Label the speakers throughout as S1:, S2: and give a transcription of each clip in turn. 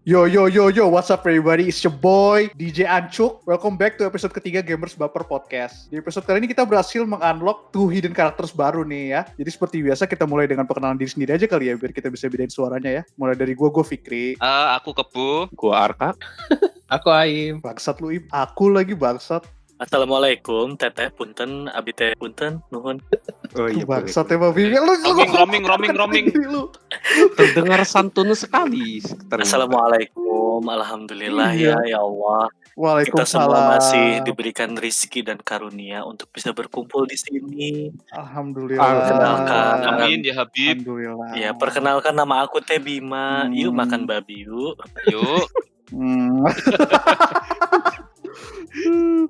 S1: Yo, what's up everybody? It's your boy DJ Ancuk. Welcome back to episode ketiga Gamers Baper Podcast. Di episode kali ini kita berhasil mengunlock 2 hidden characters baru nih ya. Jadi seperti biasa kita mulai dengan perkenalan diri sendiri aja kali ya, biar kita bisa bedain suaranya ya. Mulai dari gue Fikri.
S2: Aku Kebu.
S3: Gue Arka.
S4: Aku Aim.
S1: Bangsat lu Im. Aku lagi bangsat.
S4: Assalamualaikum, teteh punten, abi teh punten, nuhun.
S3: Oh iya,
S1: bangsat ya Babi.
S2: Roaming.
S3: Terdengar santun sekali.
S4: Assalamualaikum, alhamdulillah ya Allah. Kita semua masih diberikan rizki dan karunia untuk bisa berkumpul di sini.
S1: Alhamdulillah.
S4: Perkenalkan,
S2: Amin ya Habib.
S1: Alhamdulillah.
S4: Ya, perkenalkan nama aku Teh Bima. Yuk makan babi yuk.
S2: Yuk.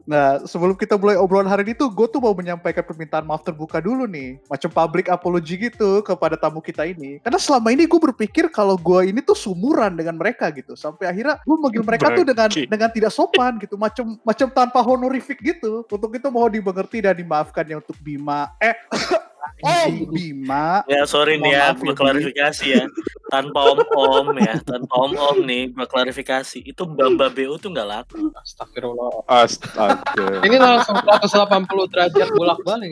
S1: Nah, sebelum kita mulai obrolan hari ini tuh, gue tuh mau menyampaikan permintaan maaf terbuka dulu nih. Macam public apology gitu kepada tamu kita ini. Karena selama ini gue berpikir kalau gue ini tuh sumuran dengan mereka gitu. Sampai akhirnya gue manggil mereka tuh dengan tidak sopan gitu. Macam tanpa honorific gitu. Untuk itu mohon dimengerti dan dimaafkan ya untuk Bima. Bima.
S4: Ya sorry nih ya, gue klarifikasi ya. Tanpa om-om nih, gue klarifikasi. Itu Mbak BU tuh gak laku.
S3: Astagfirullah. Astaga.
S4: Ini langsung 180 derajat bolak-balik.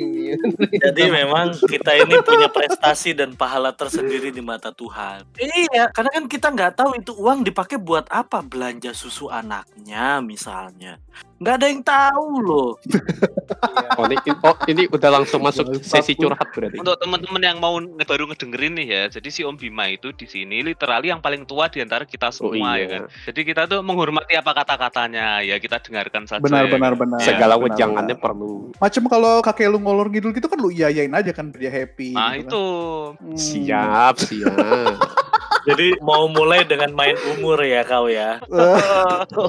S4: Jadi memang kita ini punya prestasi dan pahala tersendiri di mata Tuhan. Iya, karena kan kita gak tahu itu uang dipakai buat apa. Belanja susu anaknya misalnya. Nggak ada yang tahu loh.
S3: Ini udah langsung masuk sesi curhat berarti.
S2: Untuk teman-teman yang mau baru ngedengerin nih ya, jadi si Om Bima itu di sini literally yang paling tua di antara kita semua ya kan. Jadi kita tuh menghormati apa kata-katanya, ya kita dengarkan saja.
S1: Benar.
S3: Segala wejangannya perlu.
S1: Macam kalau kakek lu ngolor ngidul gitu kan lu iyain aja kan dia happy.
S2: Nah
S1: gitu
S2: itu.
S3: Siap.
S4: Jadi mau mulai dengan main umur ya kau ya.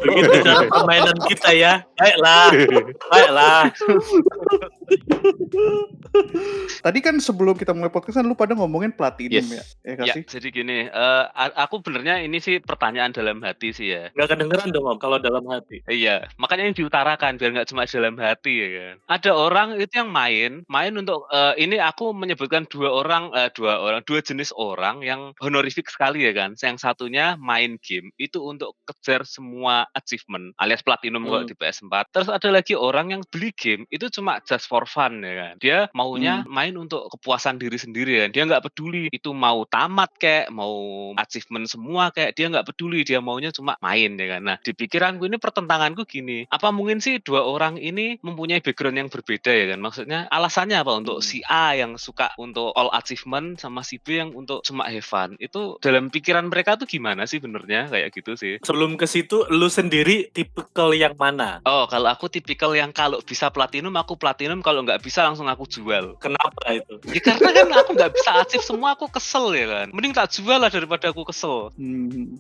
S4: Begitu cara permainan kita ya. Baiklah.
S1: Tadi kan sebelum kita mulai podcast kan lu pada ngomongin platinum ya.
S2: Ya, jadi gini, aku benernya ini sih pertanyaan dalam hati sih ya.
S4: Gak kedengeran dong Om kalau dalam hati.
S2: Iya, makanya yang diutarakan biar nggak cuma dalam hati ya kan. Ada orang itu yang main untuk ini aku menyebutkan dua jenis orang yang honorific sekali ya kan. Yang satunya main game itu untuk kejar semua achievement alias platinum kalau di PS4. Terus ada lagi orang yang beli game itu cuma just for fun ya kan. Dia maunya main untuk kepuasan diri sendiri kan. Dia nggak peduli itu mau tamat kayak mau achievement semua kayak dia nggak peduli, dia maunya cuma main ya kan. Nah di pikiranku ini pertentanganku gini, apa mungkin sih dua orang ini mempunyai background yang berbeda ya kan. Maksudnya alasannya apa untuk si A yang suka untuk all achievement sama si B yang untuk cuma have fun. Itu dalam pikiran mereka tuh gimana sih benernya kayak gitu sih.
S4: Sebelum ke situ lu sendiri tipikal yang mana?
S2: Oh kalau aku tipikal yang kalau bisa platinum aku platinum, kalau nggak bisa langsung aku jual.
S4: Kenapa itu?
S2: Ya karena kan aku nggak bisa achieve semua, aku kesel ya kan. Mending tak jual lah daripada aku kesel.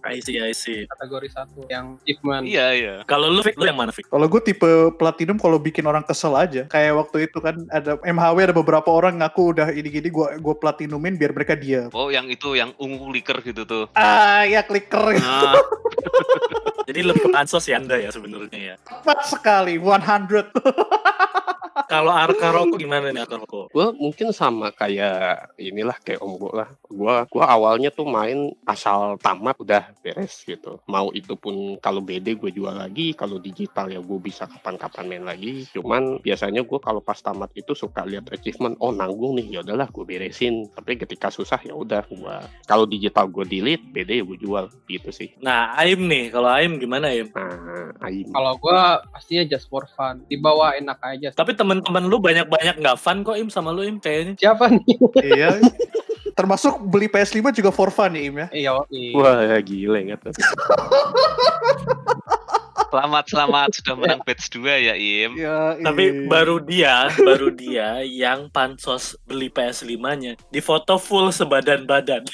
S4: I see.
S5: Kategori 1 yang achievement.
S2: Iya.
S4: Kalau lu yang mana Fik?
S1: Kalau gue tipe platinum kalau bikin orang kesel aja. Kayak waktu itu kan ada MHW ada beberapa orang ngaku udah ini-gini gue platinumin biar mereka diam.
S2: Oh yang itu yang ungu clicker gitu tuh.
S1: Ya clicker.
S4: Jadi lebih ansos ya Anda ya sebenarnya ya.
S1: Tepat sekali 100.
S4: Kalau Arka Roko gimana nih Arka Roko?
S3: Gue mungkin sama kayak inilah kayak Om gue lah. Gue awalnya tuh main asal tamat udah beres gitu. Mau itu pun kalau BD gue jual lagi, kalau digital ya gue bisa kapan-kapan main lagi. Cuman biasanya gue kalau pas tamat itu suka lihat achievement, oh nanggung nih, ya udahlah gue beresin. Tapi ketika susah ya udah gue kalau digital gue delete, BD ya gue jual gitu sih.
S4: Nah Aim nih, kalau Aim gimana Aim?
S3: Aim.
S5: Kalau gue pastinya just for fun, dibawa enak aja.
S4: Tapi teman-teman lu banyak nggak fun kok Im sama lu Im kayaknya.
S5: Siapa nih?
S1: Iya. Termasuk beli PS5 juga for fun ya Im ya.
S5: Iya.
S3: Wah gile nggak tuh.
S2: Selamat sudah menang batch 2 ya Im.
S1: Ya,
S4: tapi baru dia yang pansos beli PS5-nya di foto full sebadan-badan.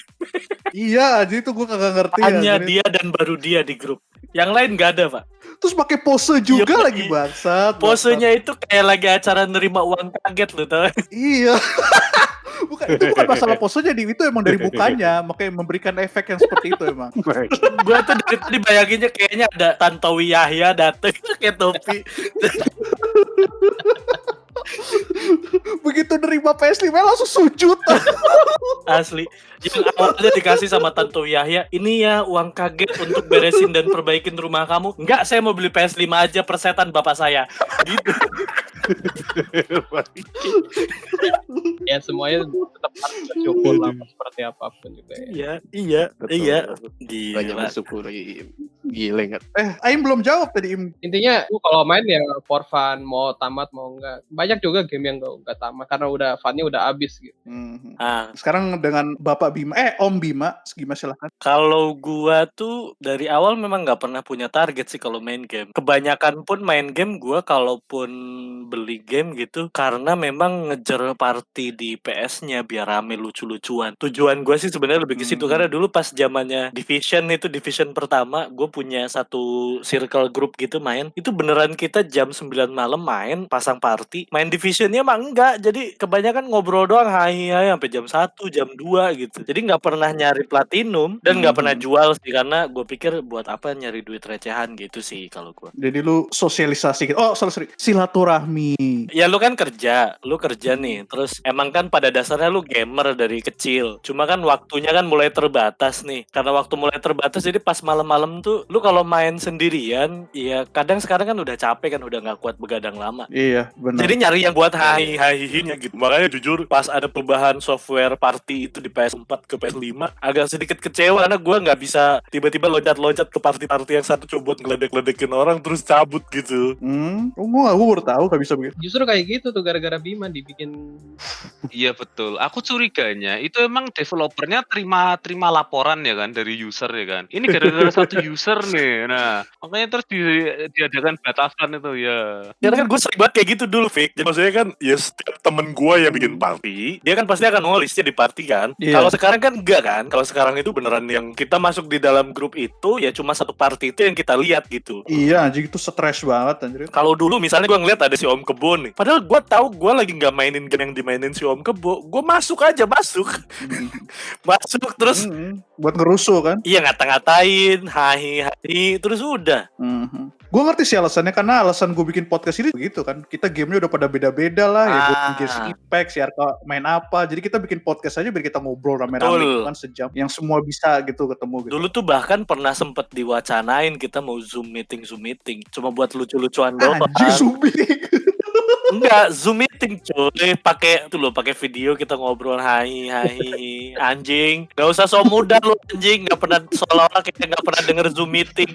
S1: Iya, jadi itu gue kagak ngerti.
S4: Hanya dia dan baru dia di grup. Yang lain nggak ada Pak.
S1: Terus pakai pose juga lagi bangsat.
S4: Posenya itu kayak lagi acara nerima uang kaget loh tau.
S1: Iya. Itu bukan masalah posenya, itu emang dari mukanya, makanya memberikan efek yang seperti itu emang.
S4: Gue tuh dari tadi bayanginnya kayaknya ada Tantowi Yahya dateng pakai topi.
S1: Begitu nerima PS5 langsung sujud.
S4: Asli. Yang awalnya dikasih sama Tante Yahya, ini ya uang kaget untuk beresin dan perbaikin rumah kamu. Enggak, saya mau beli PS5 aja persetan bapak saya. Gitu.
S5: Ya semuanya tetap harus bersyukur lah seperti apapun juga ya.
S4: Iya.
S3: Banyak
S4: Gila.
S3: bersyukurin. Gile nggak?
S1: Aim belum jawab tadi, Im.
S5: Intinya lu kalau main ya for fun, mau tamat mau enggak. Banyak juga game yang enggak tamat karena udah funnya udah habis gitu.
S4: Ah,
S1: Sekarang dengan Bapak Bima, Om Bima, gimana silahkan.
S4: kalau gua tuh dari awal memang nggak pernah punya target sih kalau main game. Kebanyakan pun main game gua kalaupun beli game gitu karena memang ngejar party di PS-nya biar rame lucu-lucuan. Tujuan gua sih sebenarnya lebih ke situ karena dulu pas zamannya Division pertama, gue punya satu circle group gitu main. Itu beneran kita jam 9 malam main, pasang party. Main Divisionnya mah enggak. Jadi kebanyakan ngobrol doang hai sampai jam 1, jam 2 gitu. Jadi nggak pernah nyari platinum dan nggak pernah jual sih karena gue pikir buat apa nyari duit recehan gitu sih kalau gue.
S1: Jadi lu sosialisasi gitu. Oh, sorry. Silaturahmi.
S4: Ya lu kan kerja nih. Terus emang kan pada dasarnya lu gamer dari kecil. Cuma kan waktunya kan mulai terbatas nih. Karena waktu mulai terbatas jadi pas malam-malam tuh lu kalau main sendirian, ya kadang sekarang kan udah capek kan udah nggak kuat begadang lama.
S1: Iya, benar.
S4: Jadi nyari yang buat hai-hai-nya gitu. Makanya jujur pas ada perubahan software party itu di PS4 ke PS5 agak sedikit kecewa karena gue nggak bisa tiba-tiba loncat-loncat ke party-party yang satu coba buat ngeledek-ledekin orang terus cabut gitu.
S1: Gue baru tahu gak bisa begitu.
S5: Justru kayak gitu tuh gara-gara Bima dibikin.
S2: Iya betul. Aku curiganya itu emang developernya terima laporan ya kan dari user ya kan. Ini gara-gara satu user nih. Nah, makanya terus diadakan batasan itu ya.
S4: Karena kan gue sering banget kayak gitu dulu, Vic. Jadi maksudnya kan ya setiap temen gue yang bikin party, dia kan pasti akan nulisnya di party kan.
S1: Iya.
S4: Kalau sekarang kan enggak kan. Kalau sekarang itu beneran yang kita masuk di dalam grup itu ya cuma satu party itu yang kita lihat gitu.
S1: Iya, anjing itu stres banget anjir.
S4: Kalau dulu misalnya gue ngeliat ada si Om Kebo nih, padahal gue tahu gue lagi nggak mainin game yang dimainin si Om Kebo, gue masuk terus
S1: Buat ngerusuh kan.
S4: iya ngata-ngatain, hai, terus udah.
S1: Gue ngerti sih alasannya, karena alasan gue bikin podcast ini begitu kan. Kita gamenya udah pada beda-beda lah ya. Gue main Genshin Impact, si Arka main apa. Jadi kita bikin podcast aja biar kita ngobrol rame-rame gitu kan sejam. Yang semua bisa gitu ketemu gitu.
S4: Dulu tuh bahkan pernah sempet diwacanain kita mau Zoom meeting. Cuma buat lucu-lucuan doang.
S1: Anjing sumbing.
S4: Enggak, Zoom meeting coy. Pakai video kita ngobrol hai anjing. Gak usah so muda lu anjing, gak pernah seolah-olah kita gak pernah denger Zoom meeting.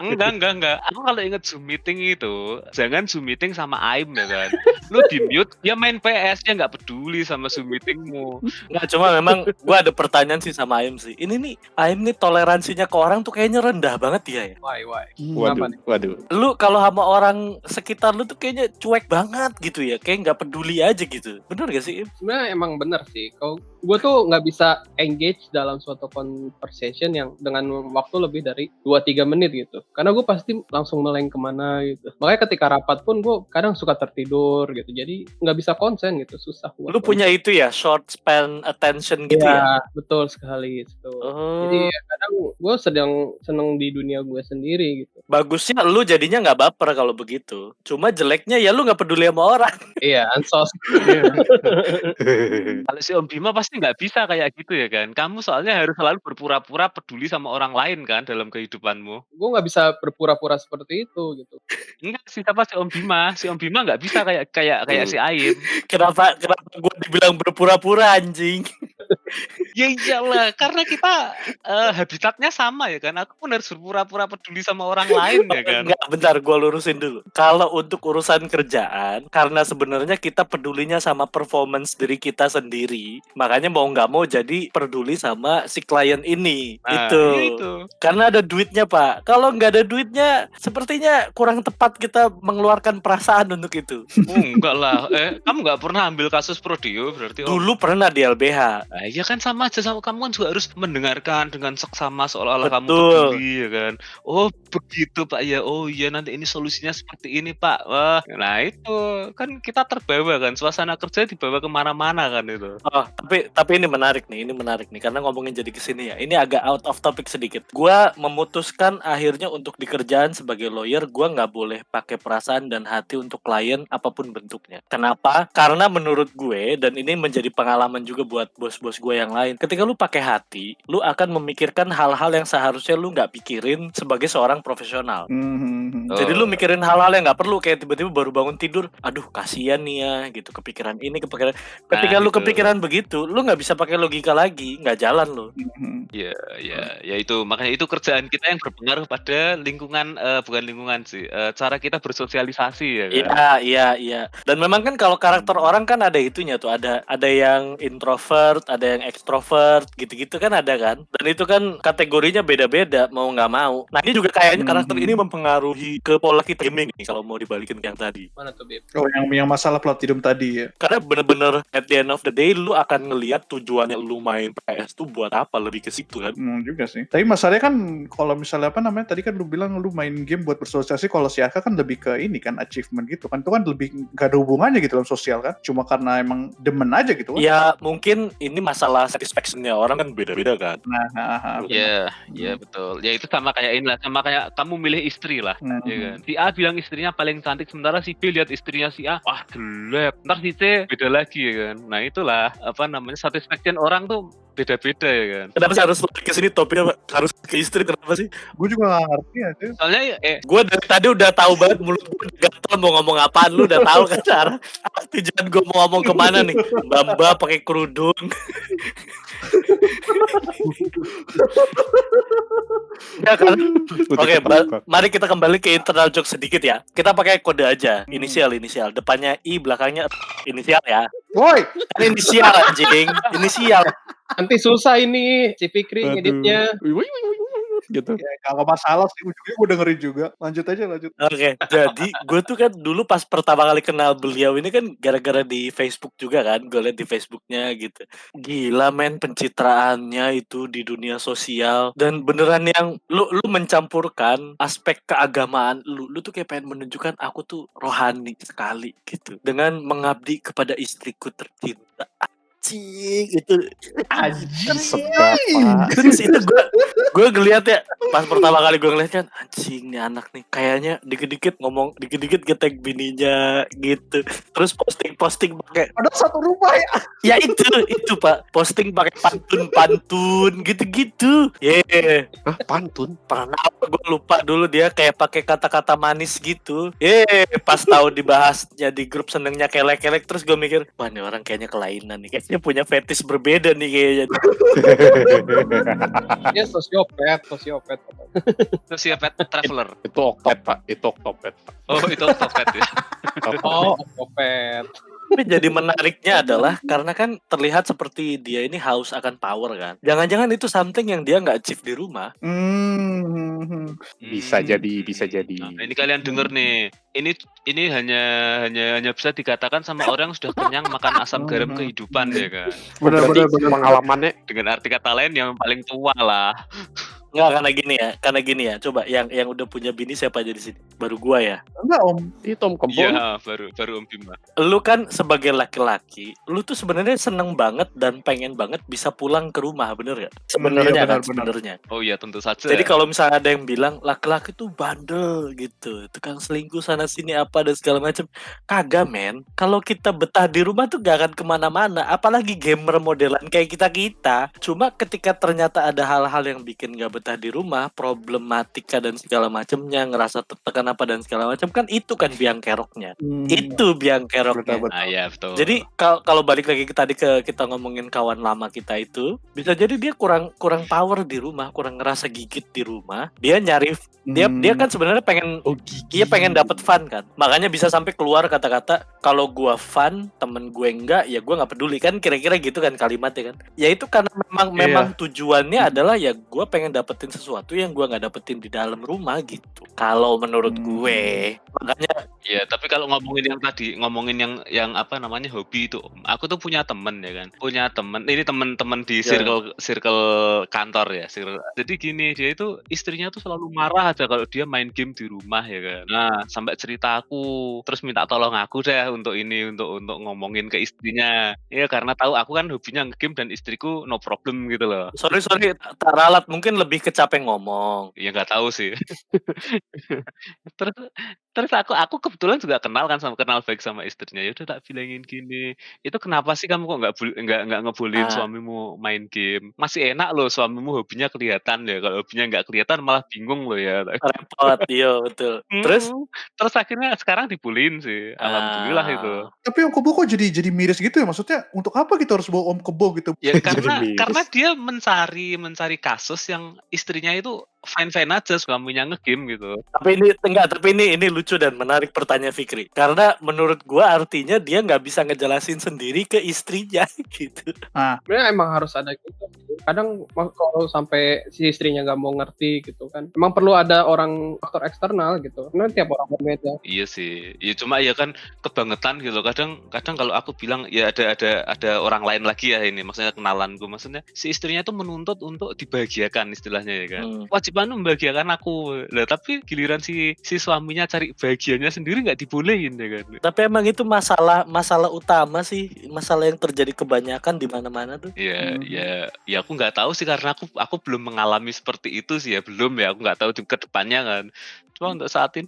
S2: Enggak. Aku kalau inget Zoom meeting itu, jangan Zoom meeting sama Aim ya kan. Lu di mute, dia main PS, dia nggak peduli sama Zoom meetingmu.
S4: Nggak, cuma memang gue ada pertanyaan sih sama Aim sih. Ini nih, Aim nih toleransinya ke orang tuh kayaknya rendah banget dia ya.
S5: Why?
S3: Waduh.
S4: Lu kalau sama orang sekitar lu tuh kayaknya cuek banget gitu ya. Kayak nggak peduli aja gitu. Bener gak sih, Im?
S5: Sebenarnya emang bener sih. Kalau gue tuh nggak bisa engage dalam suatu conversation yang dengan waktu lebih dari 2-3 menit gitu. Karena gue pasti langsung meleng kemana gitu. Makanya ketika rapat pun gue kadang suka tertidur gitu. Jadi nggak bisa konsen gitu, susah.
S4: Lu punya itu ya, short span attention gitu ya?
S5: Betul sekali. Betul.
S4: Oh.
S5: Jadi kadang gue seneng di dunia gue sendiri gitu.
S4: Bagusnya lu jadinya nggak baper kalau begitu. Cuma jeleknya ya lu nggak peduli sama orang.
S5: Iya, ansos.
S2: Kalau si Om Bima pasti nggak bisa kayak gitu ya kan. Kamu soalnya harus selalu berpura-pura peduli sama orang lain kan dalam kehidupanmu.
S5: Gue nggak bisa berpura-pura seperti itu gitu.
S2: Enggak sih, siapa si Om Bima? Si Om Bima nggak bisa kayak si Aim.
S4: Kenapa gue dibilang berpura-pura anjing?
S2: Ya iyalah, karena kita habitatnya sama ya kan. Aku pun harus berpura-pura peduli sama orang lain ya kan.
S4: Enggak, bentar gue lurusin dulu. Kalau untuk urusan kerjaan, karena sebenarnya kita pedulinya sama performance diri kita sendiri, makanya mau nggak mau jadi peduli sama si klien ini.
S2: Nah,
S4: itu. Karena ada duitnya, Pak. Kalau nggak ada duitnya, sepertinya kurang tepat kita mengeluarkan perasaan untuk itu.
S2: Enggak lah. Kamu nggak pernah ambil kasus Prodeo berarti?
S4: Dulu pernah di LBH.
S2: Iya kan sama aja, sama kamu kan juga harus mendengarkan dengan seksama seolah-olah kamu
S4: Betul.
S2: peduli ya kan. Oh begitu Pak ya, oh iya nanti ini solusinya seperti ini Pak. Wah, nah itu kan kita terbawa kan, suasana kerja dibawa kemana-mana kan itu.
S4: Oh, tapi ini menarik nih karena ngomongin jadi kesini ya. Ini agak out of topic sedikit. Gua memutuskan akhirnya untuk di kerjaan sebagai lawyer, gua nggak boleh pakai perasaan dan hati untuk klien apapun bentuknya. Kenapa? Karena menurut gue, dan ini menjadi pengalaman juga buat bos-bos gue yang lain. Ketika lu pakai hati, lu akan memikirkan hal-hal yang seharusnya lu nggak pikirin sebagai seorang profesional. Jadi lu mikirin hal-hal yang nggak perlu, kayak tiba-tiba baru bangun tidur, aduh kasihan nih ya, gitu, kepikiran ini, kepikiran. Ketika lu
S2: gitu.
S4: kepikiran begitu, lu nggak bisa pakai logika lagi, nggak jalan lu.
S2: Ya itu makanya itu kerjaan kita yang berpengaruh pada lingkungan, bukan lingkungan sih, cara kita bersosialisasi ya kan.
S4: Iya. Dan memang kan kalau karakter orang kan ada itunya tuh, ada yang introvert, ada yang ekstrovert, gitu-gitu kan ada kan. Dan itu kan kategorinya beda-beda mau nggak mau. Nah ini juga kayaknya karakter ini mempengaruhi ke pola kita gaming nih kalau mau dibalikin ke yang tadi.
S5: Mana tuh, Bib?
S1: Oh, yang masalah platinum tadi ya.
S4: Karena bener-bener at the end of the day lu akan ngelihat tujuannya lu main PS tuh buat apa, lebih ke situ kan.
S1: Juga sih. Tapi masalahnya kan kalau misalnya apa namanya, tadi kan lu bilang lu main game buat bersosialisasi, kalau si Aka kan lebih ke ini kan, achievement gitu kan. Itu kan lebih gak ada hubungannya gitu dalam sosial kan. Cuma karena emang demen aja gitu kan.
S4: Ya mungkin ini masalah satisfaction-nya orang kan beda-beda kan.
S2: Iya betul. Ya itu sama kayak inilah, sama kayak kamu milih istri lah, ya kan. Si A bilang istrinya paling cantik, sementara si B lihat istrinya si A, wah gelap. Ntar si C beda lagi ya kan. Nah itulah apa namanya, satisfaction orang tuh beda-beda ya kan.
S4: Kenapa sih harus ke sini topiknya harus ke istri, kenapa sih?
S1: Gue juga gak ngerti ya.
S2: Soalnya
S4: Gue dari tadi udah tahu banget mulut gue gatel mau ngomong apaan, lu udah tahu kan cara tujuan gue mau ngomong kemana nih. Mbak pakai kerudung. Ya kan? Oke, mari kita kembali ke internal joke sedikit ya. Kita pakai kode aja, inisial. Depannya I, belakangnya inisial ya.
S1: Woi,
S4: Inisial anjing, inisial.
S5: Nanti susah ini si Fikri ngeditnya.
S3: Gitu.
S1: ya gak masalah sih, ujungnya gue dengerin juga. Lanjut aja.
S4: Oke, jadi gue tuh kan dulu pas pertama kali kenal beliau ini kan gara-gara di Facebook juga kan, gue liat di Facebooknya gitu. Gila men pencitraannya itu di dunia sosial, dan beneran yang lu mencampurkan aspek keagamaan lu tuh kayak pengen menunjukkan aku tuh rohani sekali gitu dengan mengabdi kepada istriku tercinta. Anjing itu terus itu gue ngeliat ya pas pertama kali gue ngeliat kan, anjing nih anak nih kayaknya dikit-dikit ngetag bininya gitu, terus posting pakai
S1: Ada satu rumah ya.
S4: ya itu Pak, posting pakai pantun gitu.
S3: Hah, pantun?
S4: Pernah gue lupa dulu dia kayak pakai kata-kata manis gitu. Pas tahu dibahasnya di grup senengnya kelek-kelek, terus gue mikir, wah nih orang kayaknya kelainan nih, kayaknya punya fetish berbeda nih kayaknya.
S5: Dia sosiopat.
S2: Sociopath traveler.
S3: Itu Octopet, Pak. Itu Octopet, Pak.
S2: Oh itu Octopet ya.
S5: Oh, Octopet.
S4: Tapi jadi menariknya adalah karena kan terlihat seperti dia ini haus akan power kan. Jangan-jangan itu something yang dia nggak achieve di rumah.
S3: Bisa jadi.
S2: Nah, ini kalian denger nih. Ini hanya bisa dikatakan sama orang yang sudah kenyang makan asam garam kehidupan ya kan.
S1: Benar.
S3: Pengalamannya
S2: Dengan arti kata lain yang paling tua lah.
S4: Nggak, karena gini ya. Coba yang udah punya bini siapa aja di sini? Baru gua ya.
S1: Enggak Om.
S3: itu Om Kebon.
S2: Iya, baru Om Bima.
S4: Lu kan sebagai laki-laki, lu tuh sebenarnya seneng banget dan pengen banget bisa pulang ke rumah, bener gak? Sebenarnya
S1: Iya,
S4: kan
S1: benar.
S4: sebenarnya.
S2: Oh iya tentu saja.
S4: Jadi kalau misalnya ada yang bilang laki-laki tuh bandel gitu, tukang selingkuh sana sini apa dan segala macam, kagak men. Kalau kita betah di rumah tuh gak akan kemana-mana, apalagi gamer modelan kayak kita. Cuma ketika ternyata ada hal-hal yang bikin gak betah di rumah, problematika dan segala macamnya, ngerasa tertekan apa dan segala macam, kan itu kan biang keroknya. Itu biang keroknya.
S1: Betul.
S2: Ah ya betul.
S4: Jadi kalau balik lagi ke kita ngomongin kawan lama kita itu, bisa jadi dia kurang power di rumah, kurang ngerasa gigit di rumah. Dia nyari dia kan sebenarnya pengen pengen dapet fun kan. Makanya bisa sampai keluar kata-kata, kalau gua fun, temen gue enggak, ya gua nggak peduli kan, kira-kira gitu kan kalimatnya kan. Ya itu karena memang tujuannya adalah ya gua pengen dapetin sesuatu yang gua nggak dapetin di dalam rumah gitu. Kalau menurut gue, makanya
S2: Iya, tapi kalau ngomongin yang tadi, ngomongin yang apa namanya, hobi itu, aku tuh punya temen ya kan, punya temen, ini temen-temen di
S4: Ya.
S2: circle circle kantor ya, jadi gini, dia itu istrinya tuh selalu marah aja kalau dia main game di rumah ya kan. Nah, sampai cerita aku, terus minta tolong aku deh untuk ini, untuk ngomongin ke istrinya. Iya, karena tahu aku kan hobinya nge-game dan istriku no problem gitu loh.
S4: Sorry, tak ralat, mungkin lebih kecapek ngomong.
S2: Ya nggak tahu sih. Terus terus aku kebetulan juga kenal baik sama istrinya, ya udah tak bilangin gini, "Itu kenapa sih kamu kok nggak ngebolehin
S4: Ah,
S2: suamimu main game? Masih enak loh suamimu hobinya kelihatan ya, kalau hobinya nggak kelihatan malah bingung loh ya."
S4: repot, iya betul. Terus?
S2: Mhm, terus akhirnya sekarang dibolehin sih, alhamdulillah itu.
S4: Ah,
S1: Tapi Om Kebo kok jadi miris gitu ya? Maksudnya untuk apa kita harus bawa Om Kebo gitu?
S2: Ya
S3: Jadi
S2: karena
S3: miris.
S2: dia mencari kasus yang istrinya itu fine-fine aja suaminya nge-game gitu.
S4: tapi ini lucu dan menarik pertanyaan Fikri. Karena menurut gua artinya dia nggak bisa ngejelasin sendiri ke istrinya gitu.
S1: Nah,
S5: Sebenarnya emang harus ada gitu. Kadang kalau sampai si istrinya nggak mau ngerti gitu kan, emang perlu ada orang faktor eksternal gitu. Karena tiap orang berbeda.
S2: Iya sih, ya cuma ya kan kebangetan gitu. Kadang kalau aku bilang ya ada orang lain lagi ya ini, maksudnya kenalanku, maksudnya si istrinya itu menuntut untuk dibahagiakan istilahnya ya kan. Kewajiban membahagiakan aku. Lah tapi giliran si suaminya cari bahagianya sendiri nggak dibolehin ya kan.
S4: Tapi emang itu masalah utama sih, masalah yang terjadi kebanyakan di mana-mana tuh.
S2: Ya aku nggak tahu sih karena aku belum mengalami seperti itu sih ya, belum ya, aku nggak tahu di ke depannya kan. Cuma untuk saat ini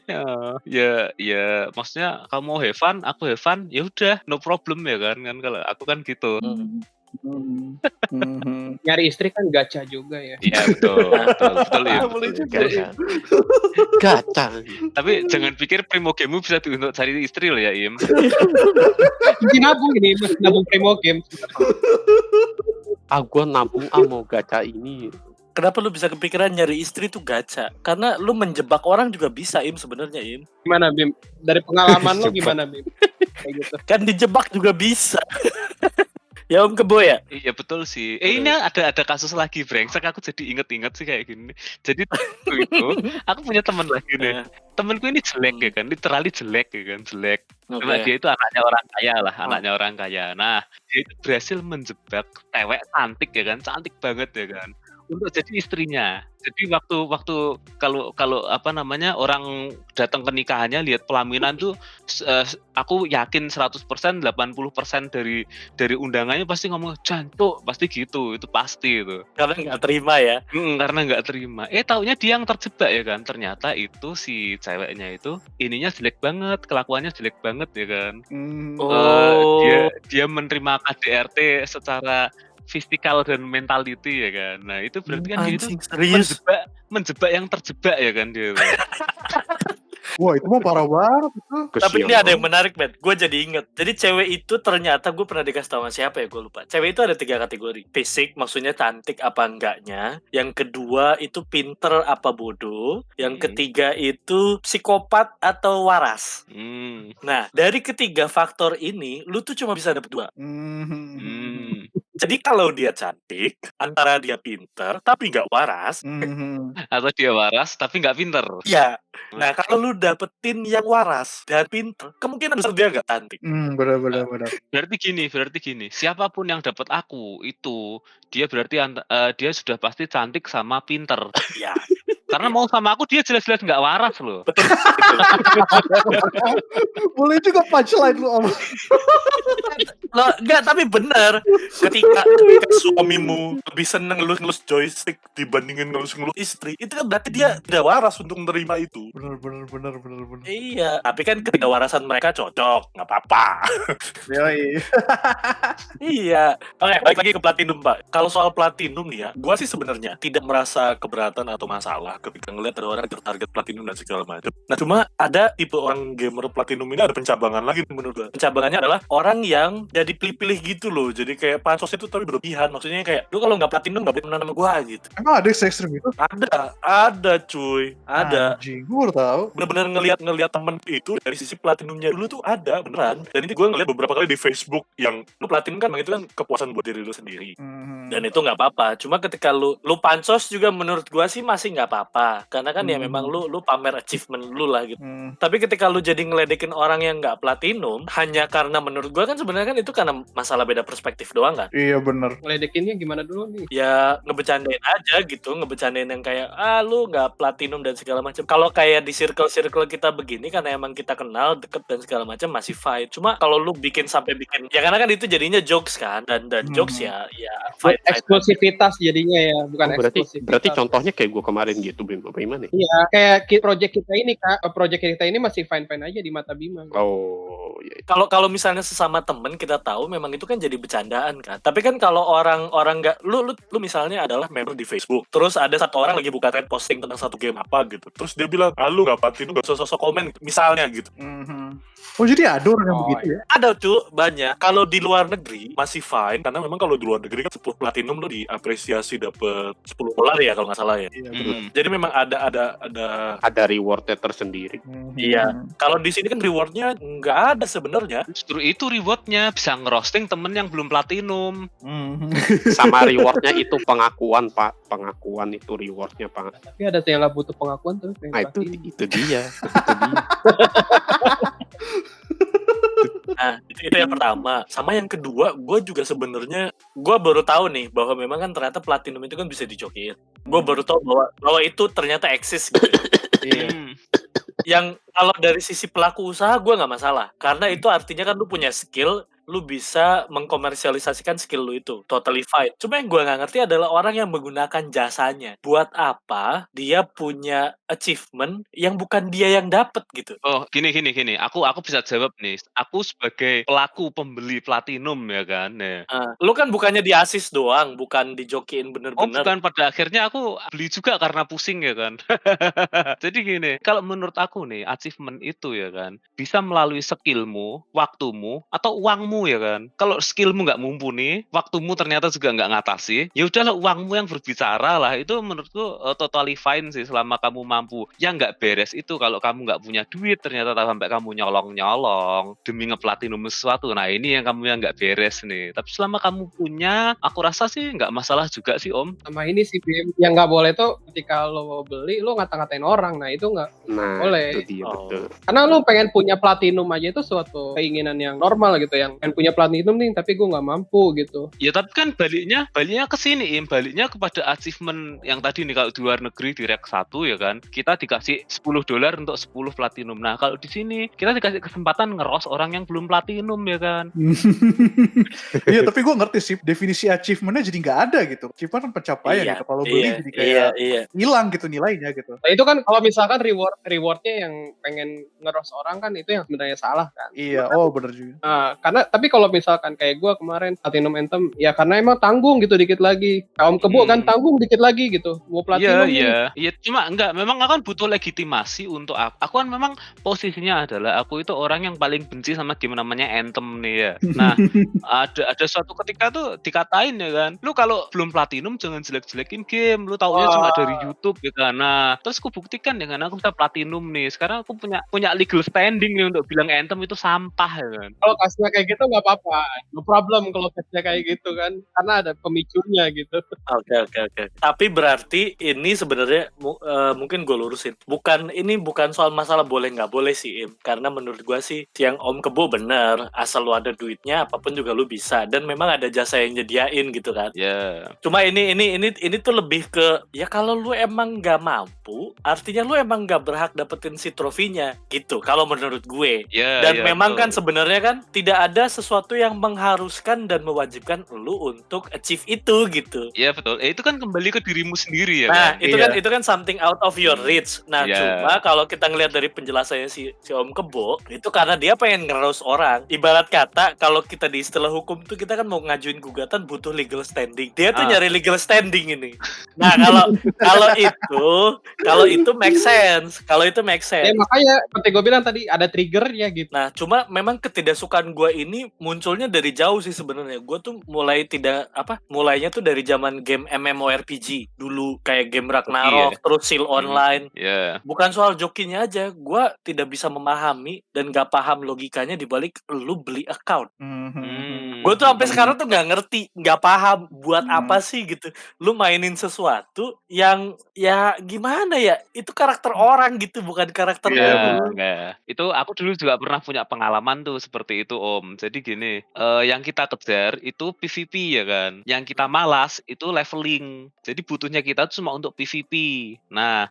S2: ya maksudnya kamu mau have fun, aku have fun, ya udah no problem ya kan kalau aku kan gitu.
S5: Nyari istri kan gacha juga ya.
S2: Iya betul ya.
S1: boleh juga.
S3: Gacha. Gacha.
S2: Tapi jangan pikir Primo Game bisa untuk cari istri loh ya Im.
S5: Masih nabung ini, masih nabung Primo Game.
S3: Gua nabung mau gacha ini.
S4: Kenapa lu bisa kepikiran nyari istri tuh gacha? Karena lu menjebak orang juga bisa, Im, sebenarnya, Im.
S5: Gimana Bim? Dari pengalaman lo gimana Bim? Kayak gitu.
S4: Kan dijebak juga bisa. Ya Om Kebo ya?
S2: Iya betul sih. Ini ada kasus lagi brengsek, aku jadi inget-inget sih kayak gini. Jadi temenku itu, aku punya teman lagi nih. Temenku ini jelek ya kan, literally jelek ya kan, jelek. Karena dia itu anaknya orang kaya lah, anaknya orang kaya. Nah, dia itu berhasil menjebak cewek cantik ya kan, cantik banget ya kan, untuk jadi istrinya. Jadi waktu kalau apa namanya, orang datang ke nikahannya lihat pelaminan tuh aku yakin 100%, 80% dari undangannya pasti ngomong, "Jantuk," pasti gitu, itu pasti itu.
S4: Karena nggak terima ya.
S2: Karena nggak terima. Taunya dia yang terjebak ya kan, ternyata itu si ceweknya itu ininya jelek banget, kelakuannya jelek banget ya kan. Dia menerima KDRT secara fisikal dan mentality ya kan. Nah, itu berarti kan dia itu
S4: Anjing, serius?
S2: menjebak yang terjebak ya kan dia itu.
S1: Wah itu mah parah banget itu.
S4: Tapi ini ada yang menarik, Ben. Gue jadi inget. Jadi cewek itu ternyata gue pernah dikasih tahu sama siapa ya, gue lupa. Cewek itu ada 3 kategori. Fisik, maksudnya cantik apa enggaknya. Yang kedua itu pinter apa bodoh. Yang ketiga itu psikopat atau waras. Nah, dari ketiga faktor ini, lu tuh cuma bisa dapet 2. Jadi kalau dia cantik, antara dia pinter tapi nggak waras,
S2: atau dia waras tapi nggak pinter.
S4: ya. Nah, kalau lu dapetin yang waras dan pinter, kemungkinan besar dia nggak cantik.
S1: Benar.
S2: Berarti gini, siapapun yang dapat aku itu dia berarti dia sudah pasti cantik sama pinter.
S4: Ya.
S2: Karena mau sama aku dia jelas-jelas nggak waras loh.
S4: Betul.
S1: Boleh juga punchline lu Om.
S4: Loh, enggak, tapi bener. Ketika suamimu lebih seneng ngelus joystick dibandingin ngelus istri, itu kan berarti dia tidak waras untuk menerima itu.
S1: Benar.
S4: Iya, tapi kan ketidakWarasan mereka cocok, nggak apa-apa.
S1: Yoi.
S4: Iya. Oke, balik lagi ke Platinum, Pak. Kalau soal Platinum nih ya, gua sih sebenarnya tidak merasa keberatan atau masalah ketika ngelihat ada orang tertarget Platinum dan segala macam. Nah, cuma ada tipe orang gamer Platinum ini ada pencabangan lagi menurut gua. Pencabangannya adalah orang yang jadi pilih-pilih gitu loh. Jadi kayak pansos itu tapi berlebihan. Maksudnya kayak, lu kalau nggak Platinum nggak boleh temenan sama gua gitu.
S1: Emang ada yang se-ekstrim itu?
S4: Ada cuy. Ada.
S1: Anjing, gue baru tahu.
S4: Bener-bener ngelihat temen itu dari sisi Platinumnya dulu tuh ada beneran. Dan ini gue ngeliat beberapa kali di Facebook yang lu Platinum kan itu kan kepuasan buat diri lu sendiri. Dan itu nggak apa-apa. Cuma ketika lu pansos juga menurut gue sih masih nggak apa-apa. apa-apa. Karena kan ya memang lu pamer achievement lu lah gitu.
S1: Hmm.
S4: Tapi ketika lu jadi ngeledekin orang yang nggak platinum hanya karena menurut gua kan sebenarnya kan itu karena masalah beda perspektif doang kan.
S1: Iya bener.
S5: Ngeledekinnya gimana dulu nih?
S4: Ya ngebecandain aja gitu, ngebecandain yang kayak lu nggak platinum dan segala macam. Kalau kayak di circle kita begini karena emang kita kenal deket dan segala macam masih fine. Cuma kalau lu bikin sampai bikin ya karena kan itu jadinya jokes kan dan jokes ya fine.
S5: Eksklusivitas jadinya ya, bukan
S3: berarti
S5: eksklusivitas.
S3: contohnya kayak gue kemarin gitu, Bim. Bagaimana?
S5: Iya, kayak project kita ini Kak, project kita ini masih fine-fine aja di mata Bima.
S3: Oh, iya.
S4: Kalau misalnya sesama temen kita tahu memang itu kan jadi bercandaan kan. Tapi kan kalau orang nggak lu misalnya adalah member di Facebook, terus ada satu orang lagi buka thread posting tentang satu game apa gitu, terus dia bilang lu nggak platinum, nggak usah sosok komen misalnya gitu.
S1: Oh jadi ada orang yang begitu ya?
S4: Ada tuh banyak. Kalau di luar negeri masih fine karena memang kalau di luar negeri kan 10 platinum lu diapresiasi dapet $10 ya kalau nggak salah ya. Jadi memang ada
S3: rewardnya tersendiri.
S4: Iya. Kalau di sini kan rewardnya nggak ada sebenarnya.
S2: Justru itu rewardnya bisa ngerosting temen yang belum platinum.
S3: Sama rewardnya itu pengakuan, Pak. Pengakuan itu rewardnya, Pak.
S5: Tapi ada yang nggak butuh pengakuan tuh.
S3: Nah itu dia.
S4: Nah, itu yang pertama. Sama yang kedua, gue juga sebenarnya gue baru tahu nih bahwa memang kan ternyata platinum itu kan bisa dijokiin. Gue baru tahu bahwa itu ternyata eksis gitu. Yang kalau dari sisi pelaku usaha gue nggak masalah karena itu artinya kan lu punya skill, lu bisa mengkomersialisasikan skill lu itu totally fine. Cuma yang gue nggak ngerti adalah orang yang menggunakan jasanya. Buat apa dia punya achievement yang bukan dia yang dapat gitu?
S2: Oh, gini. Aku bisa jawab nih. Aku sebagai pelaku pembeli platinum ya kan. Nah.
S4: Lu kan bukannya di assist doang, bukan dijokiin
S2: Oh,
S4: bener-bener.
S2: bukan, pada akhirnya aku beli juga karena pusing ya kan. Jadi gini, kalau menurut aku nih, achievement itu ya kan, bisa melalui skillmu, waktumu, atau uangmu ya kan. Kalau skillmu nggak mumpuni, waktumu ternyata juga nggak ngatasi, ya udahlah uangmu yang berbicara lah. Itu menurutku totally fine sih selama kamu mampu. Yang nggak beres itu kalau kamu nggak punya duit ternyata sampai kamu nyolong-nyolong demi ngeplatinum sesuatu. Nah ini yang kamu yang nggak beres nih. Tapi selama kamu punya, aku rasa sih nggak masalah juga sih Om.
S5: Sama ini sih Bim, yang nggak boleh tuh ketika lo beli lo ngata-ngatain orang, nah itu nggak boleh.
S3: Itu dia betul.
S5: Karena lo pengen punya platinum aja itu suatu keinginan yang normal gitu, yang pengen punya platinum nih tapi gue nggak mampu gitu.
S2: Ya tapi kan baliknya ke sini baliknya kepada achievement yang tadi nih. Kalau di luar negeri di Rek 1 ya kan, kita dikasih $10 untuk 10 platinum. Nah kalau di sini kita dikasih kesempatan ngeros orang yang belum platinum ya kan.
S1: Iya tapi gue ngerti sih definisi achievementnya jadi nggak ada gitu. Achievement kan pencapaian gitu. Kalau beli jadi kayak hilang gitu nilainya gitu.
S5: Nah itu kan kalau misalkan rewardnya yang pengen ngeros orang kan itu yang sebenarnya salah kan.
S1: Iya, oh bener juga.
S5: Karena tapi kalau misalkan kayak gue kemarin Platinum Anthem ya karena emang tanggung gitu dikit lagi. Kaum Kebo kan tanggung dikit lagi gitu. Mau platinum.
S2: Iya, cuma enggak, memang akan butuh legitimasi untuk aku. Aku kan memang posisinya adalah aku itu orang yang paling benci sama game namanya Anthem nih ya. Nah, ada suatu ketika tuh dikatain ya kan, lu kalau belum platinum jangan jelek-jelekin game, lu taunya cuma dari YouTube ya kan. Nah, terus aku buktikan dengan aku bisa platinum nih. Sekarang aku punya legal standing nih untuk bilang Anthem itu sampah ya kan.
S5: Kalau kasnya kayak gitu nggak apa-apa, no problem kalau kasnya kayak gitu kan, karena ada pemicunya gitu.
S4: Oke. Tapi berarti ini sebenarnya mungkin gue lurusin. Bukan soal masalah boleh nggak boleh sih, Im. Karena menurut gue sih yang Om Kebo bener. Asal lu ada duitnya, apapun juga lu bisa. Dan memang ada jasa yang nyediain gitu kan.
S2: Ya.
S4: Cuma ini tuh lebih ke ya kalau lu emang nggak mampu, artinya lu emang nggak berhak dapetin si trofinya gitu. Kalau menurut gue. Dan memang kan sebenarnya kan tidak ada sesuatu yang mengharuskan dan mewajibkan lu untuk achieve itu gitu.
S2: Iya betul. Itu kan kembali ke dirimu sendiri ya.
S4: Nah,
S2: kan?
S4: itu kan something out of your reach. Nah, cuma kalau kita ngelihat dari penjelasannya si Om Kebo, itu karena dia pengen ngeroast orang. Ibarat kata kalau kita di istilah hukum tuh kita kan mau ngajuin gugatan butuh legal standing. Dia tuh nyari legal standing ini. Nah, kalau itu make sense.
S5: Ya makanya seperti gue bilang tadi ada triggernya gitu.
S4: Nah, cuma memang ketidaksukaan gue ini munculnya dari jauh sih sebenarnya. Gue tuh mulainya tuh dari zaman game MMORPG dulu, kayak game Ragnarok, terus Seal Online. Bukan soal jokinya aja, gue tidak bisa memahami dan gak paham logikanya dibalik lu beli account. Gue tuh sampai sekarang tuh nggak ngerti, nggak paham buat apa sih gitu. Lu mainin sesuatu yang ya gimana ya? Itu karakter orang gitu, bukan karakter
S2: Iya,
S4: lu.
S2: enggak. Itu aku dulu juga pernah punya pengalaman tuh seperti itu, Om. Jadi gini, yang kita kejar itu PVP ya kan. Yang kita malas itu leveling. Jadi butuhnya kita tuh cuma untuk PVP. Nah,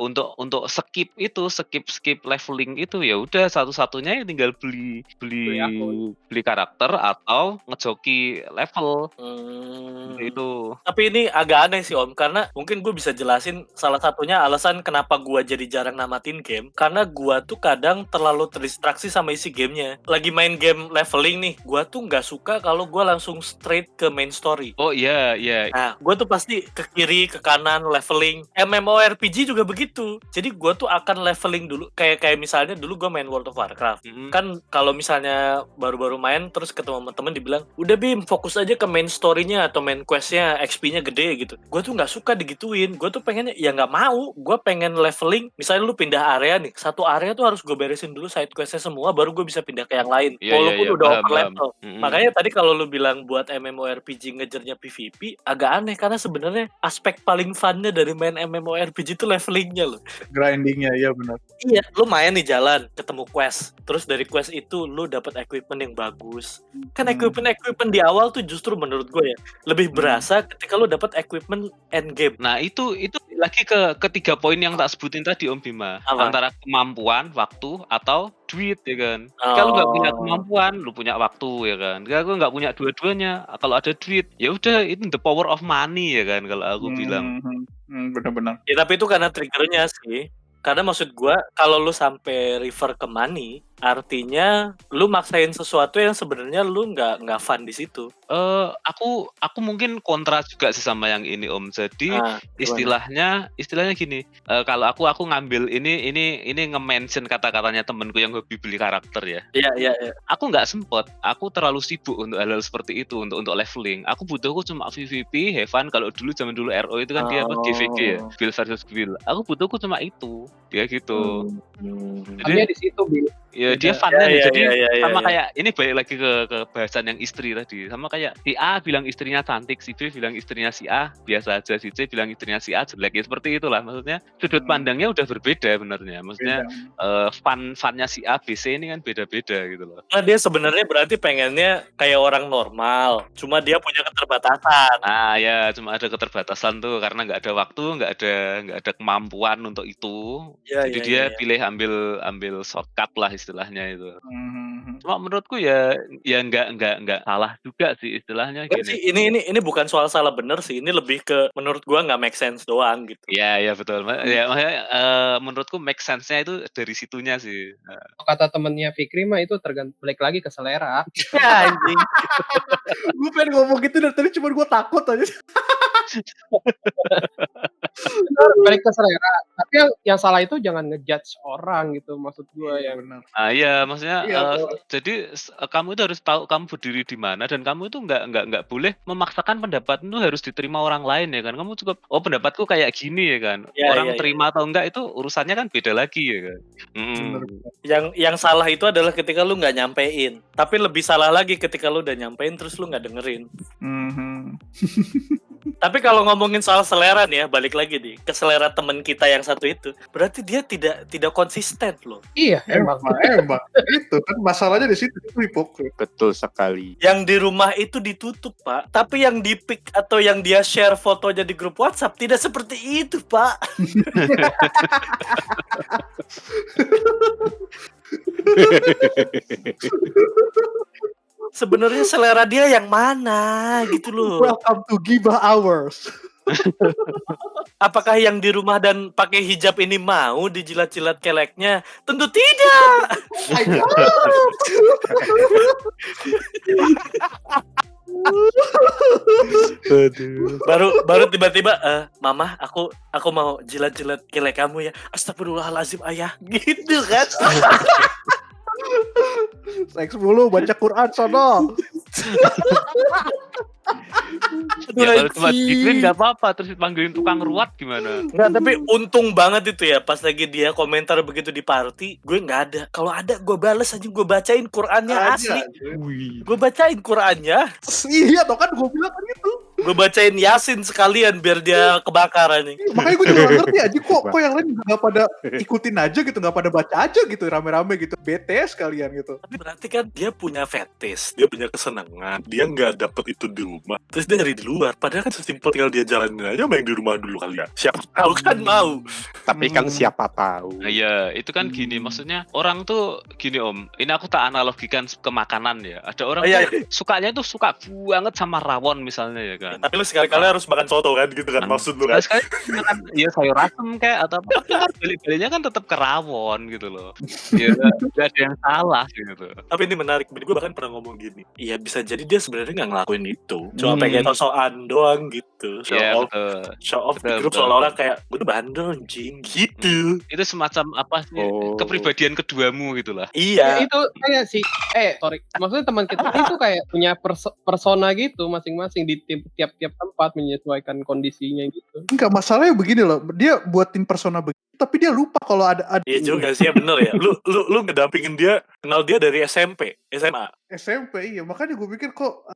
S2: untuk skip leveling itu ya udah satu-satunya ya tinggal beli karakter atau ngejoki level. Itu.
S4: Tapi ini agak aneh sih Om, karena mungkin gue bisa jelasin salah satunya alasan kenapa gue jadi jarang namatin game. Karena gue tuh kadang terlalu terdistraksi sama isi gamenya. Lagi main game leveling nih, gue tuh nggak suka kalau gue langsung straight ke main story.
S2: Oh iya.
S4: Nah, gue tuh pasti ke kiri, ke kanan, leveling. MMORPG juga begitu. Jadi gue tuh akan leveling dulu. Kayak misalnya dulu gue main World of Warcraft. Kan kalau misalnya baru-baru main terus ketemu temen dibilang, udah Bim, fokus aja ke main story-nya atau main quest-nya, XP-nya gede gitu. Gue tuh nggak suka digituin. Gue tuh pengennya, ya nggak mau. Gue pengen leveling. Misalnya lu pindah area nih, satu area tuh harus gue beresin dulu side quest-nya semua, baru gue bisa pindah ke yang lain. Walaupun udah over level. Makanya tadi kalau lu bilang buat MMORPG ngejarnya PvP, agak aneh karena sebenarnya aspek paling fun-nya dari main MMORPG itu levelingnya loh.
S1: Grindingnya, iya benar.
S4: Iya, lu main nih jalan, ketemu quest. Terus dari quest itu lu dapat equipment yang bagus. Kan equipment di awal tuh justru menurut gue ya lebih berasa ketika lu dapat equipment end game.
S2: Nah, itu lagi ke 3 poin yang tak sebutin tadi Om Bima.
S4: Apa?
S2: Antara kemampuan, waktu atau duit ya kan. Kalau nggak punya kemampuan, lu punya waktu ya kan. Kalau nggak punya dua-duanya, kalau ada duit, ya udah itu the power of money ya kan kalau aku bilang.
S1: Benar-benar.
S4: Ya tapi itu karena triggernya sih. Karena maksud gue kalau lu sampai refer ke money, artinya lu maksain sesuatu yang sebenarnya lu nggak fun di situ.
S2: Aku mungkin kontra juga sih sama yang ini Om. Jadi istilahnya gini. Kalau aku ngambil ini nge-mention kata-katanya temenku yang hobi beli karakter ya.
S4: Iya.
S2: Aku nggak sempet. Aku terlalu sibuk untuk hal-hal seperti itu untuk leveling. Aku butuhku cuma PvP, have fun. Kalau zaman dulu RO itu kan dia apa GVG ya, guild versus guild. Aku butuhku cuma itu. Dia gitu.
S5: Jadi di situ
S2: ya dia fun-nya jadi sama kayak ini balik lagi ke bahasan yang istri tadi. Sama kayak si A bilang istrinya cantik, si B bilang istrinya si A biasa aja, si C bilang istrinya si A jelek, ya seperti itulah. Maksudnya sudut pandangnya udah berbeda benernya. Maksudnya fun-nya si A, B, C ini kan beda-beda gitu loh.
S4: Nah dia sebenarnya berarti pengennya kayak orang normal, cuma dia punya keterbatasan.
S2: Ya cuma ada keterbatasan tuh karena nggak ada waktu, nggak ada kemampuan untuk itu. Jadi dia pilih ambil shortcut lah istilahnya itu. Cuma menurutku ya nggak salah juga sih istilahnya gini.
S4: Ini bukan soal salah bener sih, ini lebih ke menurut gua nggak make sense doang gitu.
S2: Iya betul. Ya makanya menurutku make sense-nya itu dari situnya sih.
S5: Kata temennya Fikri mah itu balik lagi ke selera.
S4: Ya anjing.
S1: Gue pengen ngomong gitu dari tadi cuma gue takut aja.
S5: Balik ke selera. Tapi yang salah itu jangan ngejudge orang gitu, maksud gue ya.
S1: Benar.
S2: Iya maksudnya jadi kamu itu harus tahu kamu berdiri di mana dan kamu itu nggak boleh memaksakan pendapat itu harus diterima orang lain ya kan. Kamu cukup pendapatku kayak gini ya kan. Orang terima atau enggak itu urusannya kan beda lagi ya kan.
S4: Yang salah itu adalah ketika lu nggak nyampein. Tapi lebih salah lagi ketika lu udah nyampein terus lu nggak dengerin. Tapi kalau ngomongin soal selera nih ya, balik lagi nih ke selera temen kita yang satu itu, berarti dia tidak konsisten loh.
S5: Iya, emang.
S1: Itu kan masalahnya di situ, itu hipokrit.
S3: Betul sekali.
S4: Yang di rumah itu ditutup, Pak. Tapi yang di pick atau yang dia share fotonya di grup WhatsApp tidak seperti itu, Pak. Sebenarnya selera dia yang mana gitu loh.
S1: Welcome to Gibah Hours.
S4: Apakah yang di rumah dan pakai hijab ini mau dijilat-jilat keleknya? Tentu tidak. baru tiba-tiba mama aku mau jilat-jilat kelek kamu ya. Astagfirullahalazim ayah. Gitu kan.
S1: Seks mulu baca Quran sono.
S2: Ya kalau cuma gituin nggak apa-apa, terus dipanggilin tukang ruat gimana?
S4: Nggak, tapi untung banget itu ya pas lagi dia komentar begitu di party, gue nggak ada. Kalau ada gue bales aja, gue bacain Qurannya asli. Gue bacain Qurannya,
S1: Iya toh kan gue bilang kan gitu.
S4: gue bacain Yasin sekalian biar dia kebakaran nih.
S1: Makanya gue juga gak ngerti aja kok yang lain gak pada ikutin aja gitu, gak pada baca aja gitu rame-rame gitu. BTS kalian gitu.
S6: Tapi berarti kan dia punya fetish, dia punya kesenangan, dia nggak dapet itu di rumah, terus dia nyari di luar. Padahal kan sesimpel tinggal dia jalanin aja main di rumah dulu kali ya. Siapa tahu kan mau.
S3: Tapi kan siapa tahu.
S2: Nah, iya, itu kan gini, maksudnya orang tuh gini Om, ini aku tak analogikan ke makanan ya. Ada orang
S6: Oh, iya,
S2: tuh sukanya tuh suka banget sama rawon misalnya ya kan.
S6: Tapi lu sekali-kali harus makan soto kan gitu kan maksud lu kan.
S2: Sekali makan ya sayur asem kayak atau apa, tapi kan balik-baliknya kan tetap ke rawon gitu loh. Ya nggak ada yang salah gitu.
S6: Tapi ini menarik, gue bahkan pernah ngomong gini. Iya bisa jadi dia sebenarnya nggak ngelakuin itu, cuma pengen sok-sokan doang gitu.
S2: Iya betul.
S6: Show off di
S2: Betul,
S6: grup
S2: betul.
S6: seolah-olah kayak gue tuh bandel anjing gitu.
S2: Itu semacam apa sih kepribadian keduamu gitulah.
S6: Iya.
S5: Itu kayak sorry. Maksudnya teman kita itu kayak punya persona gitu masing-masing di tiap-tiap tempat menyesuaikan kondisinya gitu.
S1: Enggak, masalahnya begini loh. Dia buatin persona begitu tapi dia lupa kalau ada
S6: Iya juga sih ya, bener ya. Lu ngedampingin dia, kenal dia dari SMP, SMA.
S1: SMP. Iya, makanya gue pikir kok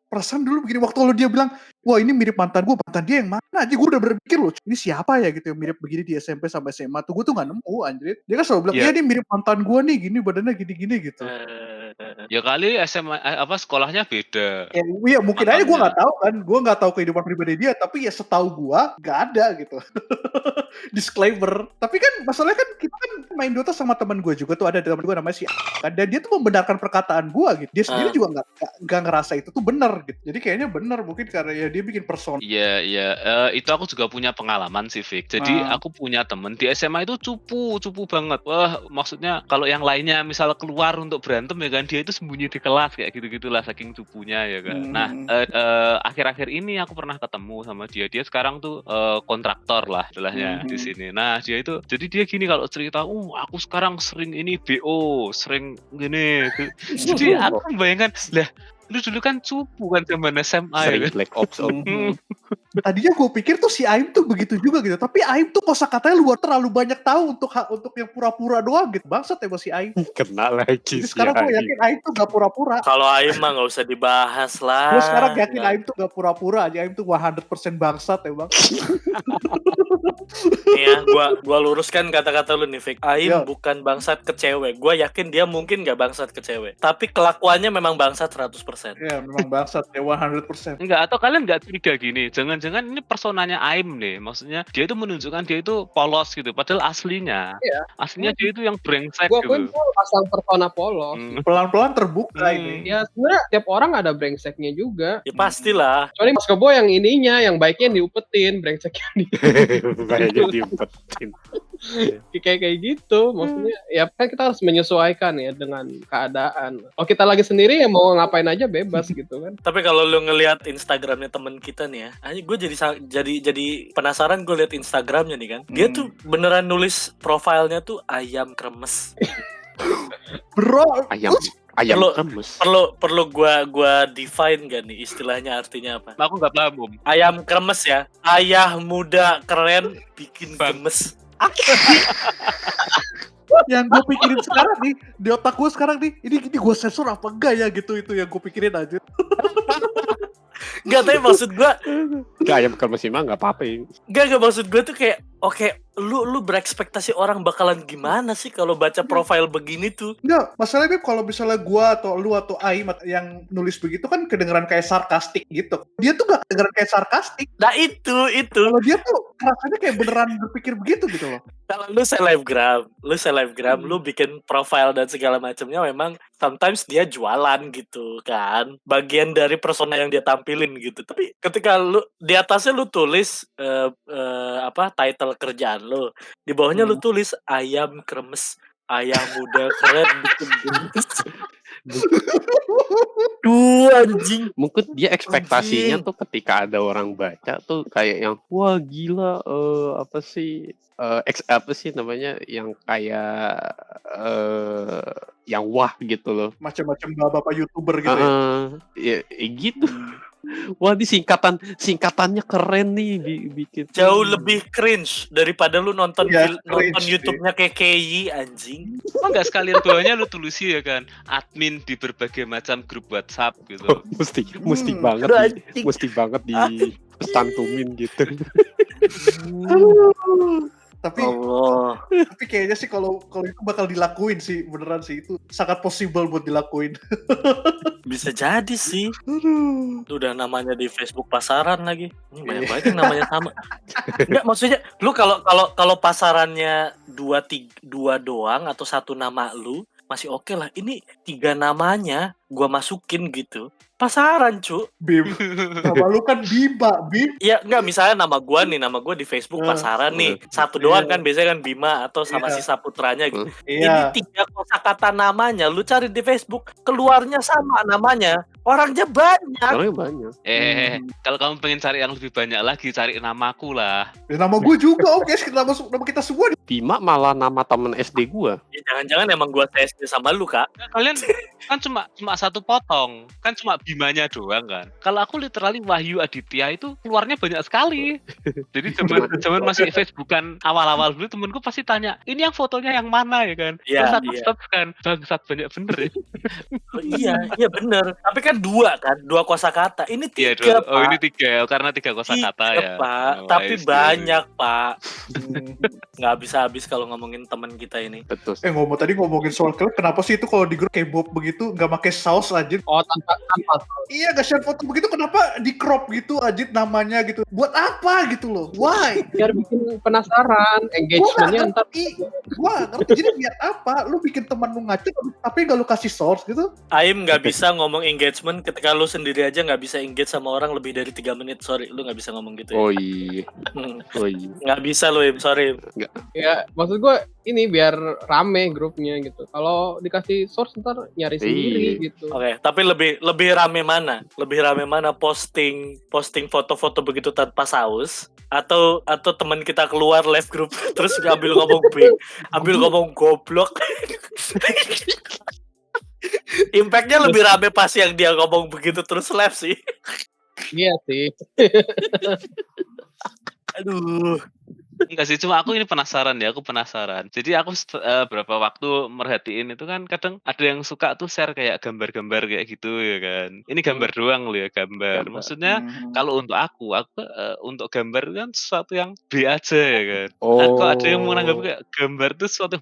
S1: perasaan dulu begini waktu lo dia bilang, wah ini mirip mantan dia yang mana aja, gue udah berpikir loh, ini siapa ya gitu yang mirip begini di SMP sampai SMA tuh, gue tuh gak nemu anjir. Dia kan selalu bilang,
S2: Iya.
S1: iya ini mirip mantan gue nih, gini badannya gini-gini gitu.
S2: Ya kali SMA apa sekolahnya beda.
S1: Ya, iya mungkin aja gue nggak tahu kan, gue nggak tahu kehidupan pribadi dia, tapi ya setahu gue nggak ada gitu. Disclaimer. Tapi kan masalahnya kan kita kan main Dota sama teman gue juga tuh, ada teman gue namanya si kan, dan dia tuh membenarkan perkataan gue gitu. Dia sendiri juga nggak ngerasa itu tuh benar gitu. Jadi kayaknya benar mungkin karena ya dia bikin persona.
S2: Iya, itu aku juga punya pengalaman sih, Vic. Jadi aku punya temen di SMA itu cupu banget. Wah, maksudnya kalau yang lainnya misal keluar untuk berantem ya kan, dia itu sembunyi di kelas kayak gitu-gitulah saking cupunya ya kan. Nah, akhir-akhir ini aku pernah ketemu sama dia. Dia sekarang tuh kontraktor lah istilahnya di sini. Nah, dia itu jadi dia gini kalau cerita, aku sekarang sering ini BO, sering gini. Jadi aku membayangkan, lah lu dulu kan cupu kan zaman SMA
S3: Sering
S2: ya.
S3: Black Ops Om.
S1: Tadinya gue pikir tuh si Aim tuh begitu juga gitu, tapi Aim tuh kosakatanya luar terlalu banyak tahu untuk yang pura-pura doang gitu. Bangsat ya si Aim.
S3: Kena lagi
S1: Jadi
S3: si
S1: sekarang gue
S3: Aim.
S1: yakin Aim tuh gak pura-pura.
S4: Kalau Aim mah nggak usah dibahas lah.
S1: Gue sekarang yakin Aim tuh gak pura-pura aja. Aim tuh 100% bangsat ya bang.
S4: Nih ya, gua luruskan kata-kata lu nih, Vic. Aim
S1: Ya.
S4: bukan bangsat ke cewek. Gua yakin dia mungkin gak bangsat ke cewek. Tapi kelakuannya memang bangsat 100%.
S1: Ya memang bangsat ya 100%.
S2: Enggak, atau kalian nggak curiga gini, jangan-jangan ini personanya Aim nih, maksudnya dia itu menunjukkan dia itu polos gitu, padahal aslinya dia itu yang brengsek
S5: Gue
S2: gitu.
S5: pasang persona polos.
S1: Pelan-pelan terbuka ini.
S5: Ya sebenarnya tiap orang ada brengseknya juga.
S4: Ya pastilah.
S5: Kecuali Mas Kebo yang ininya, yang baiknya diupetin, brengseknya
S3: Kayaknya diumpetin.
S5: kayak gitu. Maksudnya ya kan kita harus menyesuaikan ya dengan keadaan. Kalau kita lagi sendiri ya mau ngapain aja bebas gitu kan.
S4: Tapi kalau lu ngelihat Instagramnya temen kita nih ya, gue jadi penasaran. Gue lihat Instagramnya nih kan, dia tuh beneran nulis profilnya tuh ayam kremes.
S1: Bro,
S3: Ayam kremes.
S4: Perlu gua define gak nih istilahnya artinya apa?
S2: Aku nggak paham Om.
S4: Ayam kremes ya, ayah muda keren bikin gemes.
S1: yang gue pikirin sekarang nih, di otak gue sekarang nih, ini gue sensor apa enggak ya gitu, itu yang gue pikirin aja.
S4: Gak, tapi maksud gua
S3: Gak, ayam kremes mah gak apa-apa ya.
S4: Gak maksud gue tuh kayak oke, lu berekspektasi orang bakalan gimana sih kalau baca profil begini tuh?
S1: Enggak, masalahnya kalau misalnya gue atau lu atau Aim yang nulis begitu kan kedengeran kayak sarkastik gitu. Dia tuh gak kedengeran kayak sarkastik.
S4: Nah itu.
S1: Kalau dia tuh rasanya kayak beneran berpikir begitu gitu loh.
S4: Kalau lu selebgram, lu bikin profil dan segala macamnya, memang sometimes dia jualan gitu kan. Bagian dari persona yang dia tampilin gitu. Tapi ketika lu di atasnya lu tulis title kerjaan lu, di bawahnya lu tulis ayam kremes, ayam muda keren bikin gemes. Duh anjing.
S3: Mungkin dia ekspektasinya tuh ketika ada orang baca tuh kayak yang wah gila apa sih namanya yang kayak yang wah gitu loh.
S1: Macam-macam bapak YouTuber gitu ya.
S3: Ya gitu. Wah, ini singkatannya keren nih bikin.
S4: Jauh lebih cringe daripada lu nonton
S1: Iya,
S4: nonton
S1: cringe,
S4: YouTube-nya KKI anjing.
S2: Emang nggak sekalian bawahnya lu tulisi ya kan, admin di berbagai macam grup WhatsApp gitu.
S3: mesti banget
S4: Aduh,
S3: di,
S4: anjing.
S3: mesti banget di pesantumin gitu.
S1: Tapi
S4: Allah.
S1: tapi kayaknya sih kalau itu bakal dilakuin sih, beneran sih, itu sangat possible buat dilakuin.
S4: Bisa jadi sih. Itu udah namanya di Facebook pasaran lagi. Ini banyak
S1: Iya.
S4: banget yang namanya sama. Enggak, maksudnya lu kalau pasarannya dua doang atau satu nama lu masih oke lah. Ini 3 namanya gua masukin gitu. Pasaran, cu.
S1: Bim, nama lu kan Bima, Bim.
S4: Iya, enggak, misalnya nama gua di Facebook pasaran nih. Satu doang kan biasanya kan Bima atau sama
S1: Iya.
S4: si Saputranya gitu.
S1: Iya.
S4: Ini 3 kosakata namanya lu cari di Facebook, keluarnya sama namanya. Orangnya banyak.
S3: Orangnya banyak.
S2: Kalau kamu pengen cari yang lebih banyak lagi, cari namaku lah.
S1: Ya, nama gue juga, oke, nama kita semua.
S3: Bima malah nama temen SD gua.
S4: Ya, jangan-jangan emang gua TSD sama lu, Kak.
S2: Kalian kan cuma satu potong, kan cuma Bimanya doang kan. Kalau aku literally Wahyu Aditya itu keluarnya banyak sekali. Jadi zaman masih Facebookan awal-awal dulu, temenku pasti tanya, ini yang fotonya yang mana ya kan?
S4: Iya,
S2: Terus aku
S4: iya.
S2: stop kan, bangsat banyak bener ya.
S4: Oh, iya bener. Tapi kan 2 kosakata. Ini 3,
S2: Iya,
S4: Pak.
S2: oh ini 3, karena 3 kosakata ya.
S4: Pak.
S2: Oh,
S4: Tapi
S2: I see.
S4: banyak, Pak. Nggak habis kalau ngomongin teman kita ini.
S3: Betul.
S1: Ngomongin soal klip, kenapa sih itu kalau di grup K-pop begitu nggak pakai saus aja?
S5: Oh, tanpa
S1: Iya, nggak share foto begitu, kenapa di crop gitu aja namanya gitu? Buat apa gitu loh? Why?
S5: biar bikin penasaran, engagementnya ntar
S1: Gua ngerti, jadi biar apa? Lu bikin teman lu ngaco, tapi nggak lu kasih source gitu?
S4: Aim nggak bisa ngomong engagement ketika lu sendiri aja nggak bisa engage sama orang lebih dari 3 menit. Sorry, lu nggak bisa ngomong gitu ya.
S3: Oh iya. Oh iya.
S4: Nggak bisa lu, Im. Sorry.
S5: ya maksud gue ini biar rame grupnya gitu. Kalau dikasih source ntar nyari sendiri gitu.
S4: Oke, tapi lebih rame mana? Lebih rame mana posting foto-foto begitu tanpa saus atau teman kita keluar live group terus ambil ngomong goblok. Impactnya lebih rame pas yang dia ngomong begitu terus live sih.
S5: Iya sih.
S4: Aduh.
S2: Enggak sih, cuma aku ini penasaran. Jadi aku berapa waktu merhatiin itu kan kadang ada yang suka tuh share kayak gambar-gambar kayak gitu ya kan. Ini gambar doang loh ya, gambar. Maksudnya kalau untuk aku untuk gambar kan sesuatu yang B aja ya kan. Kok ada yang menganggap kayak gambar tuh sesuatu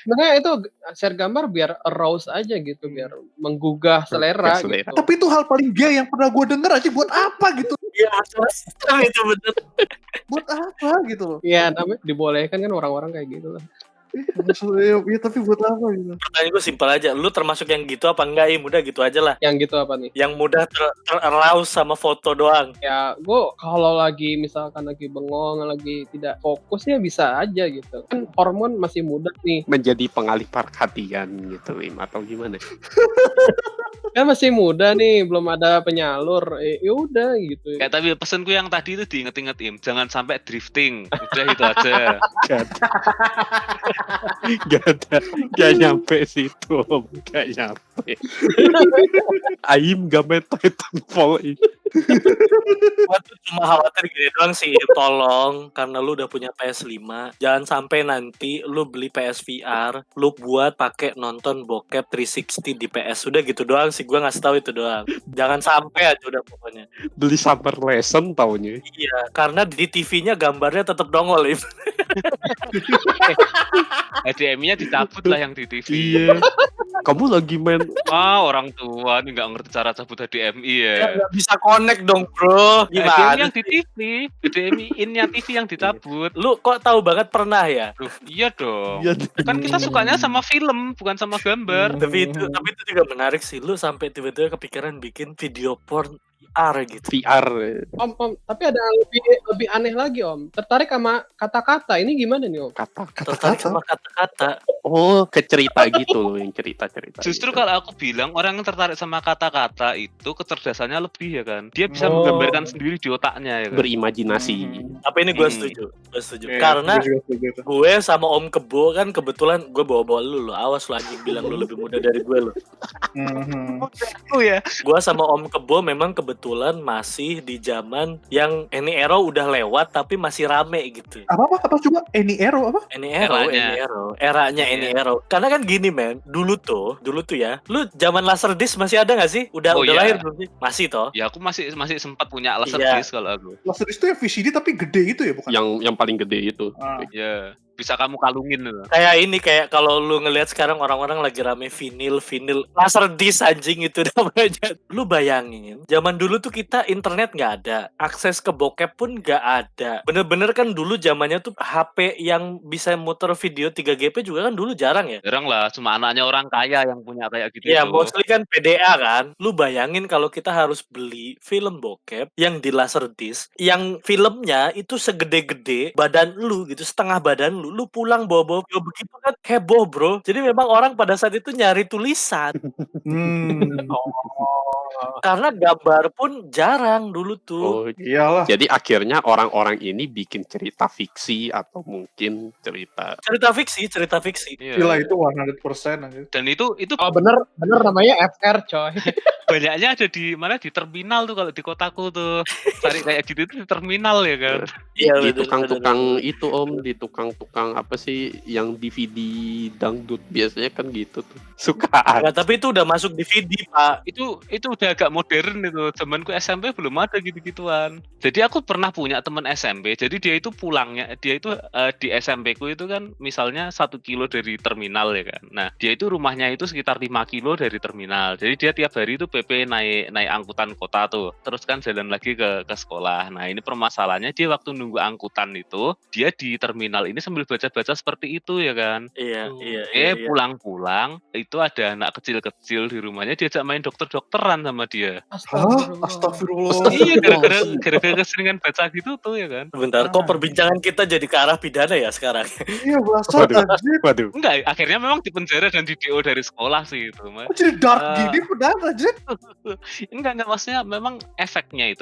S5: Sebenarnya itu share gambar biar arouse aja gitu, biar menggugah selera gitu.
S1: Tapi itu hal paling gay yang pernah gue denger aja, buat apa gitu?
S4: Iya, itu bener.
S1: Buat apa gitu loh?
S5: Iya, tapi dibolehkan kan orang-orang kayak gitu lah.
S1: Maksudnya, ya tapi buat apa gitu?
S4: Pertanyaan gue simpel aja, lu termasuk yang gitu apa enggak? Mudah gitu aja lah.
S5: Yang gitu apa nih?
S4: Yang mudah ter-arouse sama foto doang.
S5: Ya, gue kalau lagi misalkan lagi bengong, lagi tidak fokus ya bisa aja gitu. Kan hormon masih muda nih.
S3: Menjadi pengalih perhatian gitu, Im, atau gimana?
S5: Kan masih muda nih, belum ada penyalur. Ya udah gitu.
S2: Kayak tapi pesanku yang tadi itu diinget-inget Im, jangan sampai drifting. Udah itu aja.
S3: Gak nyampe situ, Om. Gak nyampe. Aim gak main Titanfall ini.
S4: Gua tuh cuma khawatir gini doang sih, tolong karena lu udah punya PS5, jangan sampai nanti lu beli PSVR, lu buat pakai nonton bokep 360 di PS. Udah gitu doang sih, gua ngasih tahu itu doang. Jangan sampai aja udah pokoknya.
S3: Beli Summer Lesson taunya.
S4: Iya, karena di TV-nya gambarnya tetap dongol, Im.
S2: HDMI-nya dicabut lah yang di TV.
S3: Iya. Kamu lagi main
S2: Orang tua nih nggak ngerti cara cabut HDMI ya.
S4: Nggak bisa connect dong, bro.
S2: HDMI
S4: Gimana?
S2: yang di TV, HDMI in-nya TV yang dicabut.
S4: Lu kok tahu banget pernah ya?
S2: Duh, iya dong.
S3: Iya.
S2: Kan kita sukanya sama film, bukan sama gambar.
S4: Tapi itu juga menarik sih. Lu sampai tiba-tiba kepikiran bikin video porn VR gitu.
S3: VR.
S5: Om, tapi ada yang lebih aneh lagi, Om. Tertarik sama kata-kata. Ini gimana nih, Om?
S4: Tertarik sama kata-kata.
S3: Oh, ke cerita gitu loh, yang cerita-cerita.
S2: Justru
S3: gitu.
S2: kalau aku bilang orang yang tertarik sama kata-kata itu kecerdasannya lebih ya kan. Dia bisa menggambarkan sendiri di otaknya ya kan.
S3: Berimajinasi.
S4: Tapi ini gue setuju.
S1: Iya,
S4: Karena
S1: gue juga setuju itu.
S4: gue sama Om Kebo kan kebetulan gue bawa-bawa lu. Awas lu anjing bilang lu lebih muda dari gue lu.
S2: Aku ya.
S4: Gue sama Om Kebo memang kebetulan kebetulan masih di zaman yang Any Arrow udah lewat tapi masih rame gitu.
S1: Apa coba Any Arrow apa?
S4: Any Arrow, eranya Any Arrow. Karena kan gini men, dulu tuh ya, lu zaman Laserdisc masih ada nggak sih? Udah lahir belum sih? Masih toh?
S2: Ya aku masih sempat punya Laserdisc kalau aku.
S1: Laserdisc itu yang VCD tapi gede itu ya bukan?
S3: Yang paling gede itu.
S2: Ya, bisa kamu kalungin loh.
S4: Kayak kalau lu ngelihat sekarang orang-orang lagi rame vinil Laserdisc anjing itu namanya. Lu bayangin, zaman dulu tuh kita internet nggak ada, akses ke bokep pun nggak ada. Bener-bener kan dulu zamannya tuh HP yang bisa muter video 3GP juga kan dulu jarang ya.
S2: Jarang lah, cuma anaknya orang kaya yang punya kayak gitu.
S4: Ya mostly kan PDA kan. Lu bayangin kalau kita harus beli film bokep yang di Laserdisc, yang filmnya itu segede-gede badan lu gitu, setengah badan lu pulang bawa video begitu kan heboh bro. Jadi memang orang pada saat itu nyari tulisan. Karena gambar pun jarang dulu tuh.
S3: Oh,
S1: iyalah.
S3: Jadi akhirnya orang-orang ini bikin cerita fiksi atau mungkin cerita
S4: fiksi.
S1: Gila itu 100% aja.
S2: Dan itu
S5: Oh bener namanya FR coy.
S2: banyaknya ada di mana, di terminal tuh kalau di kotaku tuh. Cari kayak gitu tuh di terminal ya kan.
S4: Iya,
S3: di
S4: betul,
S3: tukang-tukang itu di tukang-tukang apa sih yang DVD dangdut biasanya kan gitu tuh. Suka.
S4: Nah, tapi itu udah masuk DVD, Pak.
S2: Itu udah agak modern itu. Zamanku SMP belum ada gitu-gituan. Jadi aku pernah punya teman SMP. Jadi dia itu di SMP ku itu kan misalnya 1 kilo dari terminal ya kan. Nah, dia itu rumahnya itu sekitar 5 kilo dari terminal. Jadi dia tiap hari itu PP naik angkutan kota tuh. Terus kan jalan lagi ke sekolah. Nah, ini permasalahannya dia waktu nunggu angkutan itu, dia di terminal ini sambil baca-baca seperti itu ya kan.
S4: Iya.
S2: Pulang-pulang itu ada anak kecil-kecil di rumahnya diajak main dokter-dokteran sama dia.
S1: Astagfirullah.
S2: Iya, gara-gara keseringan baca gitu tuh ya kan.
S4: Bentar, kok perbincangan kita jadi ke arah pidana ya sekarang?
S1: Iya bahasa anjir.
S3: Waduh.
S2: Enggak, akhirnya memang dipenjara dan di DO dari sekolah sih itu.
S1: Kok jadi dark gini benar aja.
S2: Enggak, maksudnya memang efeknya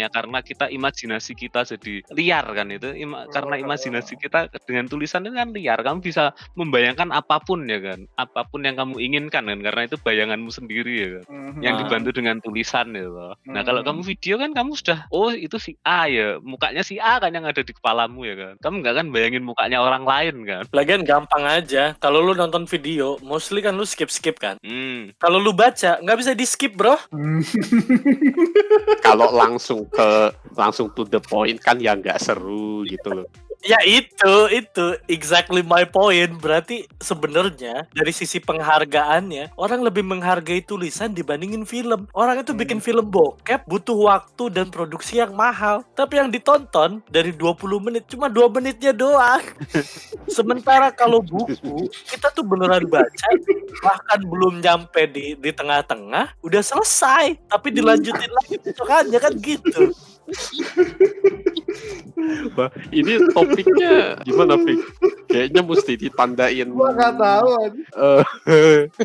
S2: karena kita imajinasi kita jadi liar kan itu. Karena imajinasi kita dengan tulisan itu kan liar. Kamu bisa membayangkan apapun ya kan. Apapun yang kamu inginkan kan, karena itu bayanganmu sendiri ya kan. Yang dibantu dengan tulisan gitu. Nah, kalau kamu video kan kamu sudah itu si A ya, mukanya si A kan yang ada di kepalamu ya kan. Kamu enggak kan bayangin mukanya orang lain kan.
S4: Lagian gampang aja. Kalau lu nonton video, mostly kan lu skip kan. Kalau lu baca, nggak bisa di skip bro.
S3: Kalau langsung to the point kan ya nggak seru gitu loh.
S4: Ya itu exactly my point. Berarti sebenarnya dari sisi penghargaannya, orang lebih menghargai tulisan dibandingin film. Orang itu bikin film bokep butuh waktu dan produksi yang mahal, tapi yang ditonton dari 20 menit cuma 2 menitnya doang. Sementara kalau buku, kita tuh beneran baca, bahkan belum nyampe di tengah-tengah udah selesai, tapi dilanjutin lagi besokannya kan gitu.
S3: Bah, ini topiknya gimana, Fik? Kayaknya mesti ditandain.
S1: Gua nggak tahu.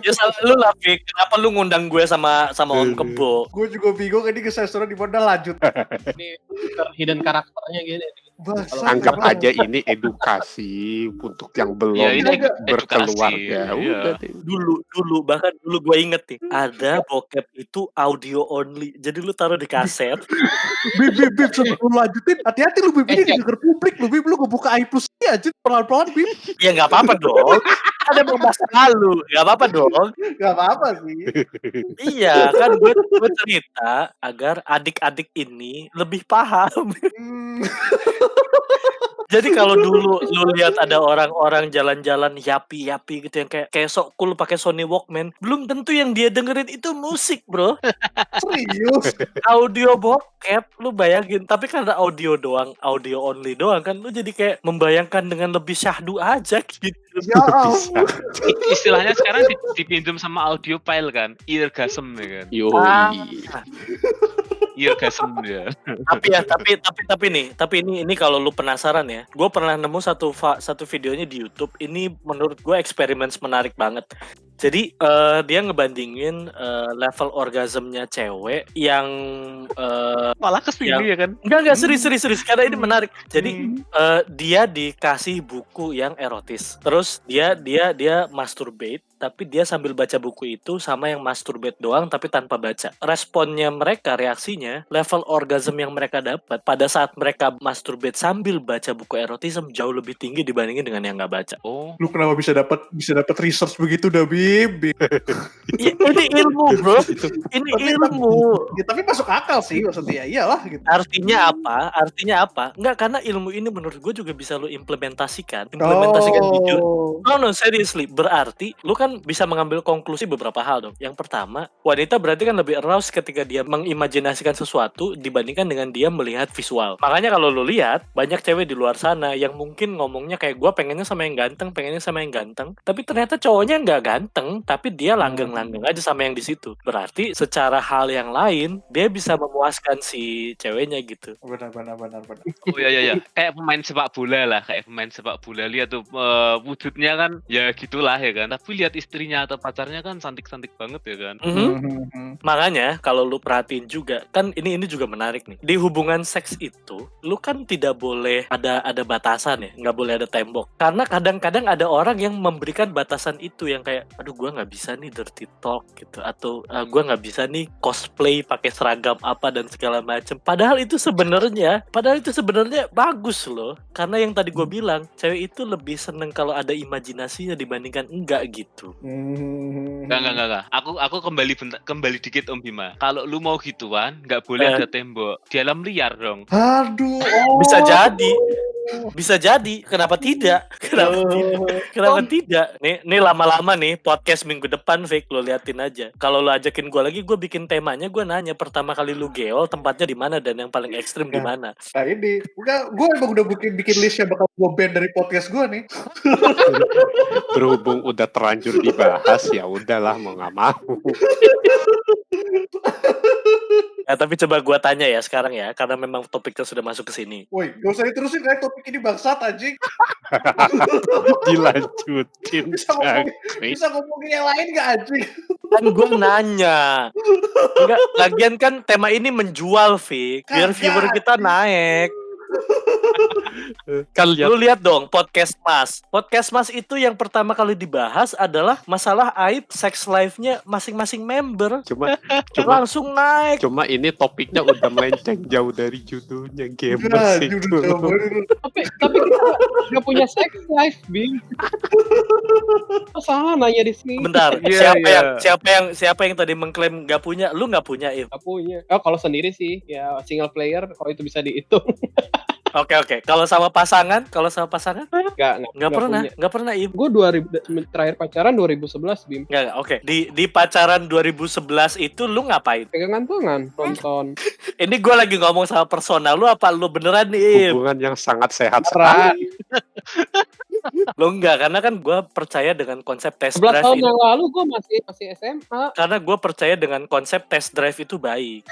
S4: Ya salah lu lah, Fik. Kenapa lu ngundang gue sama Om Kebo?
S1: Gue juga bingung ini kesesuaian di mana lanjut.
S5: Ini hidden karakternya gini.
S3: Anggap aja ini edukasi untuk yang belum
S2: Ya, ini
S3: berkeluarga.
S2: edukasi,
S3: Udah
S2: iya.
S3: deh.
S4: Dulu bahkan gue inget nih, ada bokep itu audio only. Jadi lu taruh di kaset.
S1: Bib, sebelum lu lanjutin, hati-hati lu Bib, ini denger publik lu Bib, lu ngebuka iPlus aja pelan-pelan Bib.
S4: Ya nggak apa-apa dong. Ada pembahasan lalu, nggak apa-apa dong.
S1: Gak apa-apa sih.
S4: Iya kan gue cerita agar adik-adik ini lebih paham. Jadi kalau dulu lu lihat ada orang-orang jalan-jalan yapi gitu yang kayak sok cool pakai Sony Walkman, belum tentu yang dia dengerin itu musik, bro.
S1: Serius.
S4: Audio bokep, lu bayangin. Tapi karena audio only doang kan, lu jadi kayak membayangkan dengan lebih syahdu aja gitu.
S1: Ya ampun.
S2: Istilahnya sekarang dipinjam sama audio file kan, eargasm ya kan.
S3: Yo.
S2: Eargasm ya.
S4: Tapi ini kalau lu penasaran ya, gue pernah nemu satu videonya di YouTube. Ini menurut gue eksperimen menarik banget. Jadi dia ngebandingin level orgasmnya cewek yang
S2: Malah kesini ya kan.
S4: enggak serius karena ini menarik. Jadi dia dikasih buku yang erotis. Terus dia masturbate tapi dia sambil baca buku itu sama yang masturbate doang tapi tanpa baca. Responnya mereka, reaksinya, level orgasm yang mereka dapat pada saat mereka masturbate sambil baca buku erotisme jauh lebih tinggi dibandingin dengan yang nggak baca.
S2: Oh,
S1: Lu kenapa bisa dapat research begitu dah, Bib?
S4: Ini ilmu, bro. Ini ilmu.
S1: Ya, tapi masuk akal sih maksudnya. Iyalah gitu.
S4: Artinya apa? Enggak, karena ilmu ini menurut gue juga bisa lu implementasikan jujur. No, seriously. Berarti lu kan bisa mengambil konklusi beberapa hal dong. Yang pertama, wanita berarti kan lebih aroused ketika dia mengimajinasikan sesuatu dibandingkan dengan dia melihat visual. Makanya kalau lu lihat, banyak cewek di luar sana yang mungkin ngomongnya kayak gue pengennya sama yang ganteng, tapi ternyata cowoknya nggak ganteng, tapi dia langgeng-langgeng aja sama yang di situ. Berarti secara hal yang lain, dia bisa memuaskan si ceweknya gitu.
S1: Benar.
S2: oh ya. Kayak pemain sepak bola lihat tuh wujudnya kan ya gitulah ya kan. Tapi lihat istrinya atau pacarnya kan cantik-cantik banget ya kan.
S4: Makanya kalau lu perhatiin juga kan ini juga menarik nih. Di hubungan seks itu lu kan tidak boleh ada batasan ya, nggak boleh ada tembok. Karena kadang-kadang ada orang yang memberikan batasan itu yang kayak aduh gua nggak bisa nih dirty talk gitu atau gua nggak bisa nih cosplay pakai seragam apa dan segala macam. Padahal itu sebenarnya bagus loh. Karena yang tadi gua bilang cewek itu lebih seneng kalau ada imajinasinya dibandingkan enggak gitu.
S2: Enggak. Aku kembali dikit Om Bima. Kalau lu mau gituan, nggak boleh ada tembok. Di alam liar dong.
S1: Aduh.
S4: Bisa jadi. Kenapa tidak? Kenapa tidak? Nih lama-lama nih podcast minggu depan Vic lo liatin aja. Kalau lo ajakin gue lagi, gue bikin temanya, gue nanya pertama kali lu geol tempatnya di mana dan yang paling ekstrim di mana.
S1: Nah ini, gue emang udah bikin list yang bakal gue ban dari podcast gue nih.
S3: Berhubung udah terlanjur dibahas, ya udahlah mau nggak mau.
S4: Nah, tapi coba gue tanya ya sekarang ya, karena memang topiknya sudah masuk ke sini.
S1: Woi, gak usah diterusin kayak topik ini bangsat anjing.
S3: Dilanjutin.
S1: Bisa ngomongin yang lain gak anjing?
S4: Kan gue nanya. Enggak, lagian kan tema ini menjual, Vic. Biar viewer kita naik.
S3: Kan lihat
S4: Lu lihat dong podcast Mas itu yang pertama kali dibahas adalah masalah aib sex life-nya masing-masing member.
S3: cuma
S4: Langsung naik.
S3: Cuma ini topiknya udah melenceng jauh dari judulnya gamers itu.
S5: Tapi kita nggak punya sex life, Bing. Salah nanya di sini.
S4: Bentar,
S2: Iya.
S4: siapa yang tadi mengklaim nggak punya? Lu nggak punya, Im?
S5: Nggak punya. Oh, kalau sendiri sih ya single player kalau itu bisa dihitung.
S4: Oke. Kalau sama pasangan?
S5: Nggak
S4: Nggak pernah, Im.
S5: Gue terakhir pacaran 2011, Bim.
S4: Nggak, oke. Di pacaran 2011 itu lu ngapain?
S5: Pegangan tangan, nonton.
S4: Ini gue lagi ngomong sama personal lu apa lu beneran nih, Im?
S3: Hubungan yang sangat sehat
S5: Beneran.
S3: sekali.
S4: Lo enggak, karena kan gue percaya dengan konsep test
S5: 11
S4: drive
S5: tahun
S4: ini.
S5: yang lalu gue masih SMA.
S4: Karena gue percaya dengan konsep test drive itu baik.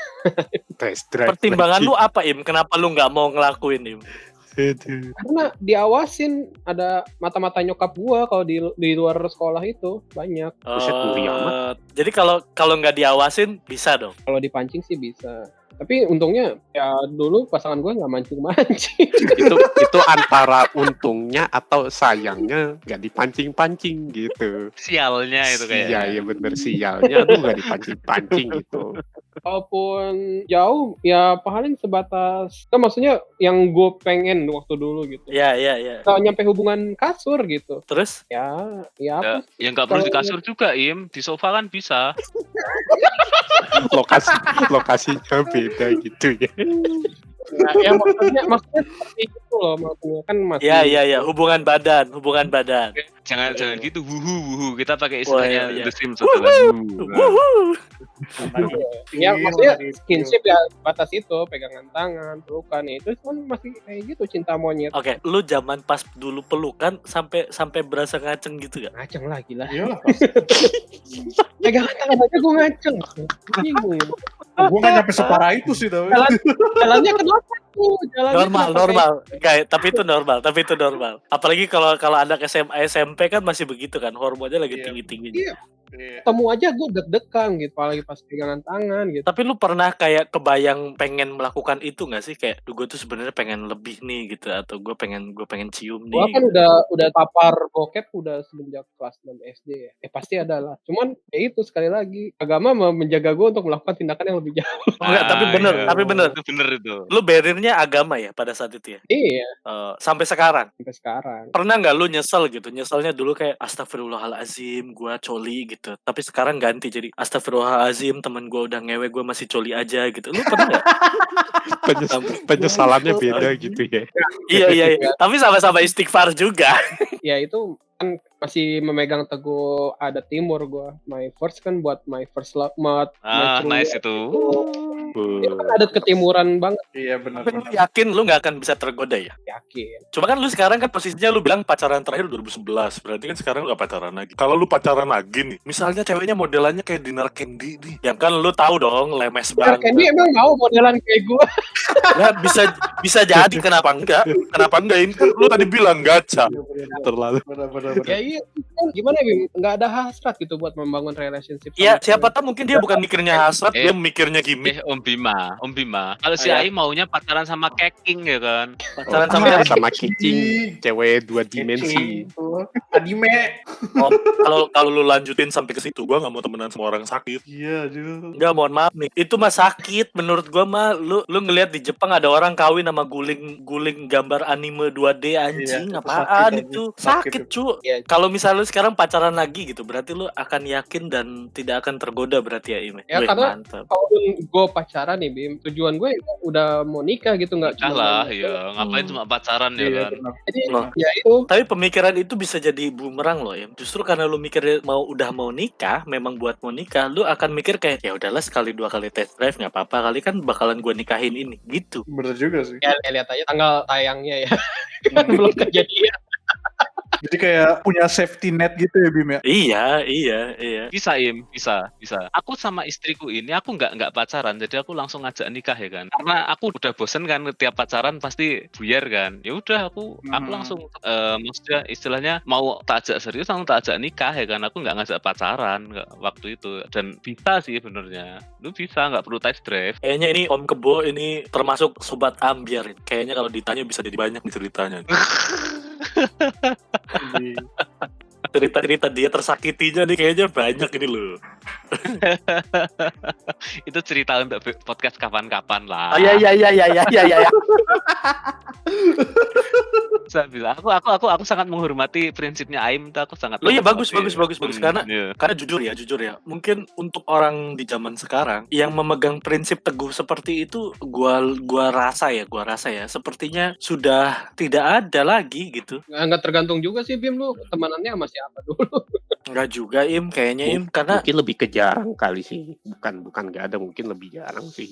S3: Test drive.
S4: Pertimbangan lu apa, Im? Kenapa lu nggak mau ngelakuin, Im?
S5: Karena diawasin ada mata-mata nyokap gua kalau di luar sekolah itu banyak.
S3: Buset, ngeri amat.
S4: Jadi kalau nggak diawasin bisa dong.
S5: Kalau dipancing sih bisa. Tapi untungnya ya dulu pasangan gue nggak mancing-mancing.
S3: itu antara untungnya atau sayangnya nggak dipancing-pancing gitu.
S2: Sialnya itu kayaknya.
S3: Iya bener sialnya tuh nggak dipancing-pancing gitu.
S5: Walaupun jauh ya paling sebatas kan maksudnya yang gue pengen waktu dulu gitu.
S4: Iya.
S5: Kalau nyampe hubungan kasur gitu.
S4: Terus?
S5: Ya apa?
S2: Ya nggak perlu di kasur juga, Im. Di sofa kan bisa.
S3: Lokasinya beda gitu ya.
S5: Nah, ya maksudnya seperti itu loh maksudnya kan masih.
S4: Iya. Hubungan badan.
S2: Jangan gitu. Wuhu. Kita pakai
S4: Oh,
S2: istilahnya
S4: iya.
S2: The Sims setelah.
S5: Ya maksudnya skinship ya batas itu pegangan tangan pelukan ya, itu kan masih kayak gitu cinta monyet.
S4: Oke, lu zaman pas dulu pelukan sampai berasa ngaceng gitu gak?
S5: Ngaceng lagi lah.
S1: Iyalah.
S5: Pegangan tangan aja gue ngaceng. Bingung.
S1: Gue gak nyampe separah itu sih tapi.
S5: Jalannya kenapa tuh?
S4: Normal. Kayak tapi itu normal. Apalagi kalau anak SMA SMP kan masih begitu kan, hormonnya lagi
S1: Iya.
S4: tinggi-tingginya.
S5: Iya. Ketemu aja gue deg-degan gitu, apalagi pas pegangan tangan gitu.
S4: Tapi lu pernah kayak kebayang pengen melakukan itu nggak sih? Kayak, gue tuh sebenarnya pengen lebih nih gitu, atau gue pengen cium
S5: Gua
S4: nih.
S5: kan
S4: Gitu.
S5: udah papar bokep udah semenjak kelas 6 SD ya. Pasti ada lah. Cuman ya itu sekali lagi agama menjaga gue untuk melakukan tindakan yang lebih jauh.
S4: Enggak, tapi bener,
S2: iya.
S4: tapi bener.
S2: Itu bener itu.
S4: Lu barrier-nya agama ya pada saat itu ya?
S5: Iya,
S4: Sampai sekarang.
S5: sampai sekarang.
S4: Pernah nggak lu nyesel gitu? Nyeselnya dulu kayak astagfirullahalazim, gua coli gitu. Tapi sekarang ganti jadi astagfirullahalazim, temen gua udah ngewe, gua masih coli aja gitu. Lu pernah nggak?
S3: Penyesalannya beda gitu ya.
S4: Iya. Tapi sama-sama istighfar juga.
S5: Ya itu kan masih memegang teguh adat timur gua. My first kan buat my first love, my true
S2: Nice
S5: love.
S2: itu.
S5: Itu kan adat ketimuran banget,
S1: Iya benar.
S4: Tapi lu yakin lu nggak akan bisa tergoda ya?
S5: yakin.
S4: Cuma kan lu sekarang kan posisinya lu bilang pacaran terakhir
S6: 2011, berarti kan sekarang lu gak pacaran lagi. Kalau lu pacaran lagi nih, misalnya ceweknya modelannya kayak Dinar Candy nih.
S4: yang kan lu tahu dong lemes
S5: Biar
S4: banget.
S5: Candy emang mau modelan kayak gua.
S4: Nggak, bisa jadi kenapa enggak?
S6: Kenapa enggak? Ini kan lu tadi bilang gacha.
S3: Terlalu.
S1: Benar.
S5: Ya iya, kan gimana Bim? Nggak ada hasrat gitu buat membangun relationship.
S4: Ya
S5: sama
S4: siapa
S5: cewek.
S4: tahu mungkin dia bukan mikirnya hasrat, dia mikirnya gimmick.
S2: Om Bima. Kalau si
S4: Iya.
S2: Ai maunya pacaran sama Keking ya kan.
S4: Pacaran sama
S3: Sama Kicing, cewek 2 dimensi.
S1: Anime.
S4: kalau lu lanjutin sampai ke situ, gua nggak mau temenan sama orang sakit.
S1: Iya, Ju.
S4: Enggak, mohon maaf nih. Itu mah sakit menurut gua mah. Lu ngelihat di Jepang ada orang kawin sama guling gambar anime 2D anjing,
S1: Iya, itu
S4: apaan
S1: sakit,
S4: itu?
S1: Sakit
S4: Sakit,
S1: itu.
S4: cu.
S5: Iya.
S4: Kalau misalnya lu sekarang pacaran lagi gitu, berarti lu akan yakin dan tidak akan tergoda berarti ya, Ime.
S5: Ya,
S4: Wih,
S5: karena
S4: mantap.
S5: Kalaupun gue pacaran nih Bim, tujuan gue udah mau nikah gitu, nggak
S2: Nikah
S5: cuma
S2: lah,
S5: main.
S2: ya. Ngapain cuma pacaran ya
S1: Iya,
S2: kan.
S1: benar.
S5: Jadi
S4: Loh.
S5: ya itu
S4: Tapi pemikiran itu bisa jadi bumerang loh ya. Justru karena lu mikir udah mau nikah, memang buat mau nikah, lu akan mikir kayak ya udahlah sekali 2 kali test drive nggak apa-apa, kali kan bakalan gua nikahin ini gitu.
S1: Bener juga sih.
S5: ya lihat aja tanggal tayangnya ya. Kan belum kejadian.
S1: Jadi kayak punya safety net gitu ya Bim ya.
S4: Iya.
S2: Bisa Im, bisa. Aku sama istriku ini aku nggak pacaran, jadi aku langsung ngajak nikah ya kan. Karena aku udah bosen kan tiap pacaran pasti buyar kan. Ya udah aku langsung maksudnya istilahnya mau tak ajak serius langsung tak ajak nikah ya kan. Aku nggak ngajak pacaran waktu itu, dan bisa sih benernya. Lu bisa, nggak perlu test drive.
S4: Kayaknya ini Om Kebo ini termasuk sobat ambiar. Kayaknya kalau ditanya bisa jadi banyak nih ceritanya. Cerita-cerita dia tersakitinya nih kayaknya banyak ini loh.
S2: Itu cerita untuk podcast kapan-kapan lah.
S4: Iya.
S2: Saya bilang, aku sangat menghormati prinsipnya Aim, itu aku sangat.
S4: Lo ya bagus.
S2: Iya.
S4: Karena jujur ya, mungkin untuk orang di zaman sekarang yang memegang prinsip teguh seperti itu, gua rasa ya, sepertinya sudah tidak ada lagi gitu.
S5: Nggak tergantung juga sih Bim, lu temanannya sama siapa dulu.
S4: Enggak juga kayaknya karena
S3: Mungkin lebih ke jarang kali sih. Bukan nggak ada, mungkin lebih jarang sih.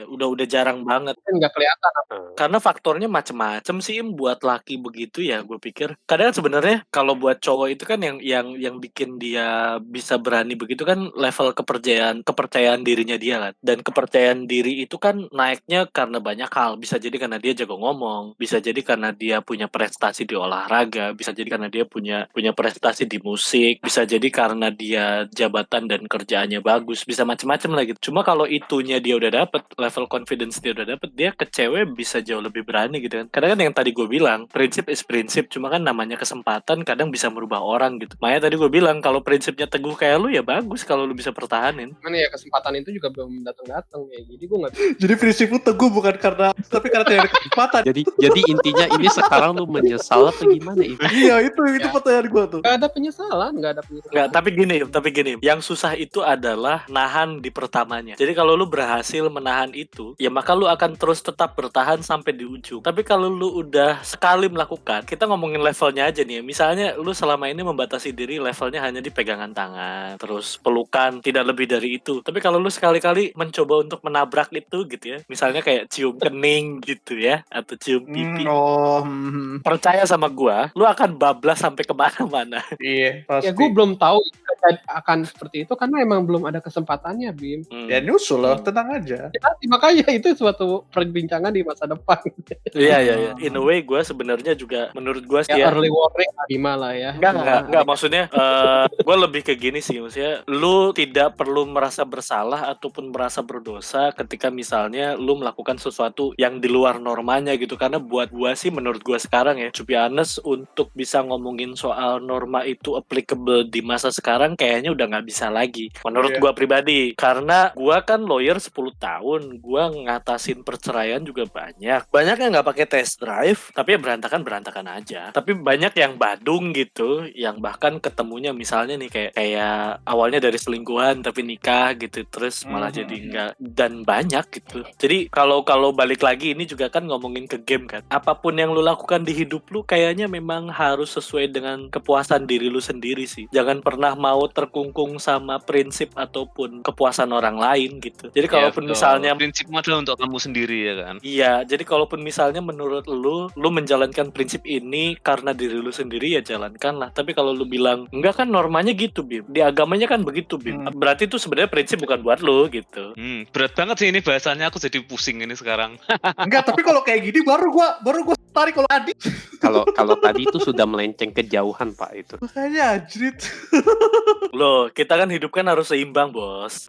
S4: udah jarang banget.
S5: Kan nggak kelihatan.
S4: Karena faktornya macem-macem sih buat laki begitu ya, gue pikir. Kadang sebenarnya kalau buat cowok itu kan yang bikin dia bisa berani begitu kan level kepercayaan dirinya dia kan. Dan kepercayaan diri itu kan naiknya karena banyak hal. Bisa jadi karena dia jago ngomong, bisa jadi karena dia punya prestasi di olahraga, bisa jadi karena dia punya prestasi di musik, bisa jadi karena dia jabatan dan kerjaannya bagus, bisa macam-macam lah gitu. Cuma kalau itunya dia udah dapet, level confidence dia udah dapet, dia ke cewek bisa jauh lebih berani gitu kan. Kadang kan yang tadi gue bilang, prinsip is prinsip, cuma kan namanya kesempatan kadang bisa merubah orang gitu. Makanya tadi gue bilang kalau prinsipnya teguh kayak lu ya bagus kalau lu bisa pertahanin.
S5: Mana ya kesempatan itu juga belum datang ya. Jadi gue nggak.
S1: Jadi prinsip lu teguh bukan karena, tapi karena ada kesempatan.
S3: Jadi intinya ini sekarang lu menyesal atau gimana itu?
S1: Iya itu pertanyaan gua tuh.
S5: Nggak ada penyesalan.
S4: Enggak, tapi gini, yang susah itu adalah nahan di pertamanya. Jadi kalau lu berhasil menahan itu, ya maka lu akan terus tetap bertahan sampai di ujung. Tapi kalau lu udah sekali melakukan, kita ngomongin levelnya aja nih ya. Misalnya lu selama ini membatasi diri levelnya hanya di pegangan tangan, terus pelukan, tidak lebih dari itu. Tapi kalau lu sekali-kali mencoba untuk menabrak itu gitu ya, misalnya kayak cium kening gitu ya, atau cium pipi, percaya sama gua, lu akan bablas sampai kemana-mana.
S1: Iya pasti.
S5: Ya gue belum tahu akan seperti itu karena emang belum ada kesempatannya, Bim.
S1: Ya nyusul loh, tenang aja.
S5: Ya, makanya itu suatu perbincangan di masa depan.
S4: Iya. In a way gue sebenarnya juga menurut gue sih
S5: Ya early warning Bima lah ya.
S4: Enggak, maksudnya gue lebih ke gini sih, maksudnya lu tidak perlu merasa bersalah ataupun merasa berdosa ketika misalnya lu melakukan sesuatu yang di luar normanya gitu, karena buat gue sih, menurut gue sekarang ya, to be honest, untuk bisa ngomongin soal norma itu applicable di masa sekarang kayaknya udah nggak bisa lagi menurut gue pribadi, karena gue kan lawyer 10 tahun, gue ngatasin perceraian juga banyak yang nggak pakai test drive tapi ya berantakan aja, tapi banyak yang badung gitu, yang bahkan ketemunya misalnya nih kayak awalnya dari selingkuhan tapi nikah gitu, terus malah jadi enggak, dan banyak gitu. Jadi kalau balik lagi ini juga kan ngomongin ke game kan, apapun yang lu lakukan di hidup lu kayaknya memang harus sesuai dengan kepuasan diri lu sendiri sih, jangan pernah mau terkungkung sama prinsip ataupun kepuasan orang lain gitu. Jadi kalaupun misalnya
S2: prinsipmu adalah untuk kamu sendiri ya kan.
S4: Iya, jadi kalaupun misalnya menurut lu menjalankan prinsip ini karena diri lu sendiri, ya jalankanlah. Tapi kalau lu bilang enggak kan normanya gitu, Bim, di agamanya kan begitu, Bim, berarti itu sebenarnya prinsip bukan buat lu gitu.
S2: Berat banget sih ini bahasannya, aku jadi pusing ini sekarang.
S1: Enggak, tapi kalau kayak gini baru gua tarik kalau Adi.
S3: Kalau tadi itu sudah melenceng kejauhan, Pak, itu.
S1: Makanya anjrit.
S4: Loh, kita kan hidup kan harus seimbang, Bos.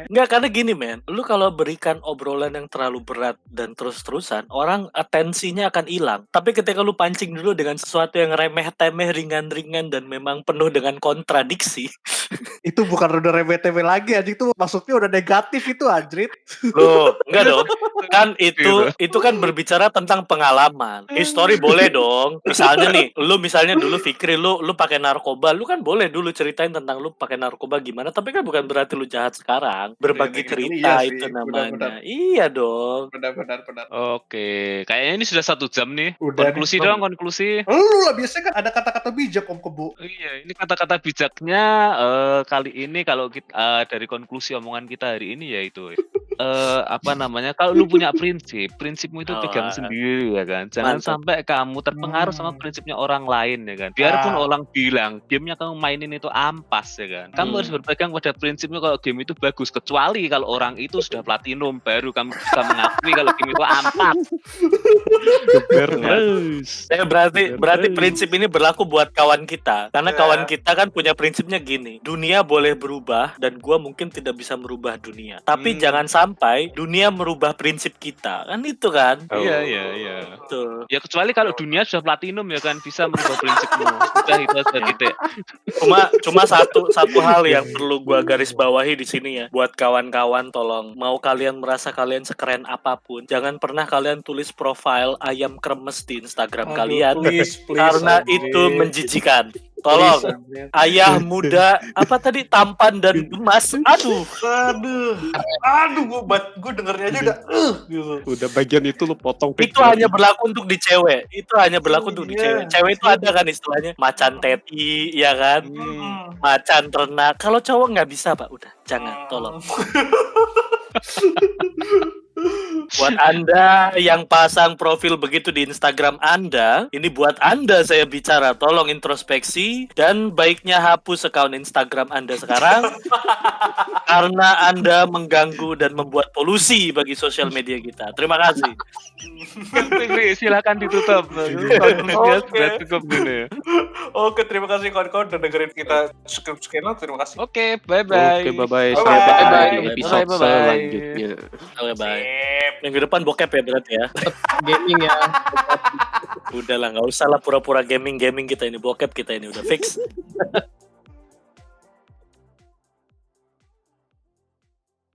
S4: Enggak, karena gini, men, lu kalau berikan obrolan yang terlalu berat dan terus-terusan, orang atensinya akan hilang. Tapi ketika lu pancing dulu dengan sesuatu yang remeh-temeh, ringan-ringan, dan memang penuh dengan kontradiksi.
S1: Itu bukan udah remeh-temeh lagi anjing, itu maksudnya udah negatif itu anjrit.
S4: Loh, enggak dong. Kan itu kan berbicara tentang pengalaman. History boleh dong. Misalnya nih, lu dulu Fikri lu pakai narkoba, lu kan boleh dulu ceritain tentang lu pakai narkoba gimana, tapi kan bukan berarti lu jahat sekarang. Berbagi cerita
S1: iya
S4: itu
S1: sih,
S4: namanya.
S1: benar-benar.
S4: Iya dong.
S1: Benar.
S2: Oke, kayaknya ini sudah 1 jam nih.
S1: Udah
S2: Konklusi
S1: nih.
S2: dong, konklusi.
S1: Lu lah biasanya kan ada kata-kata bijak Om Kebu.
S2: Iya, ini kata-kata bijaknya kali ini kalau kita dari konklusi omongan kita hari ini yaitu kalau lu punya prinsipmu itu pegang sendiri ya kan. Jangan sampai kamu terpengaruh sama prinsipnya orang lain ya kan. Biarpun orang bilang gamenya kamu mainin itu ampas ya kan. Kamu harus berpegang pada prinsipnya kalau game itu bagus, kecuali kalau orang itu sudah platinum baru kamu bisa mengakui kalau game itu ampas.
S4: Berarti prinsip ini berlaku buat kawan kita. Karena kawan kita kan punya prinsipnya gini, dunia boleh berubah dan gua mungkin tidak bisa merubah dunia. Tapi jangan sampai dunia merubah prinsip kita. Kan itu kan?
S2: Iya.
S4: Tuh.
S2: Ya kecuali kalau dunia sudah platinum ya kan, bisa merubah prinsipmu. Udah itu aja titik.
S4: Cuma satu hal yang perlu gua garis bawahi di sini ya. Buat kawan-kawan, tolong, mau kalian merasa kalian sekeren apapun, jangan pernah kalian tulis profile ayam kremes di Instagram kalian.
S1: Please,
S4: karena itu menjijikan. Tolong, ayah muda apa tadi, tampan dan gemas. Aduh, gue dengernya aja udah gitu.
S3: Udah bagian itu lu potong.
S4: Itu hanya berlaku untuk di cewek. Cewek itu ada kan istilahnya macan teti, ya kan? Macan ternak. Kalau cowok nggak bisa, Pak. Udah, jangan, tolong. Buat Anda yang pasang profil begitu di Instagram Anda, ini buat Anda saya bicara, tolong introspeksi dan baiknya hapus account Instagram Anda sekarang karena Anda mengganggu dan membuat polusi bagi sosial media kita. Terima kasih.
S2: Silakan ditutup. Konklusinya sudah cukup gini.
S7: Oke, terima kasih kawan-kawan udah dengerin kita sekian. Terima kasih.
S2: Oke, bye-bye.
S3: Oke, bye-bye.
S7: Bye-bye.
S3: Sampai ketemu di
S2: Bye-bye.
S3: episode
S2: Bye-bye.
S3: selanjutnya.
S4: Oke, bye. Minggu depan bokep ya berarti ya.
S5: Gaming ya.
S4: Udah lah, nggak usah lah pura-pura gaming kita ini, bokep kita ini udah fix.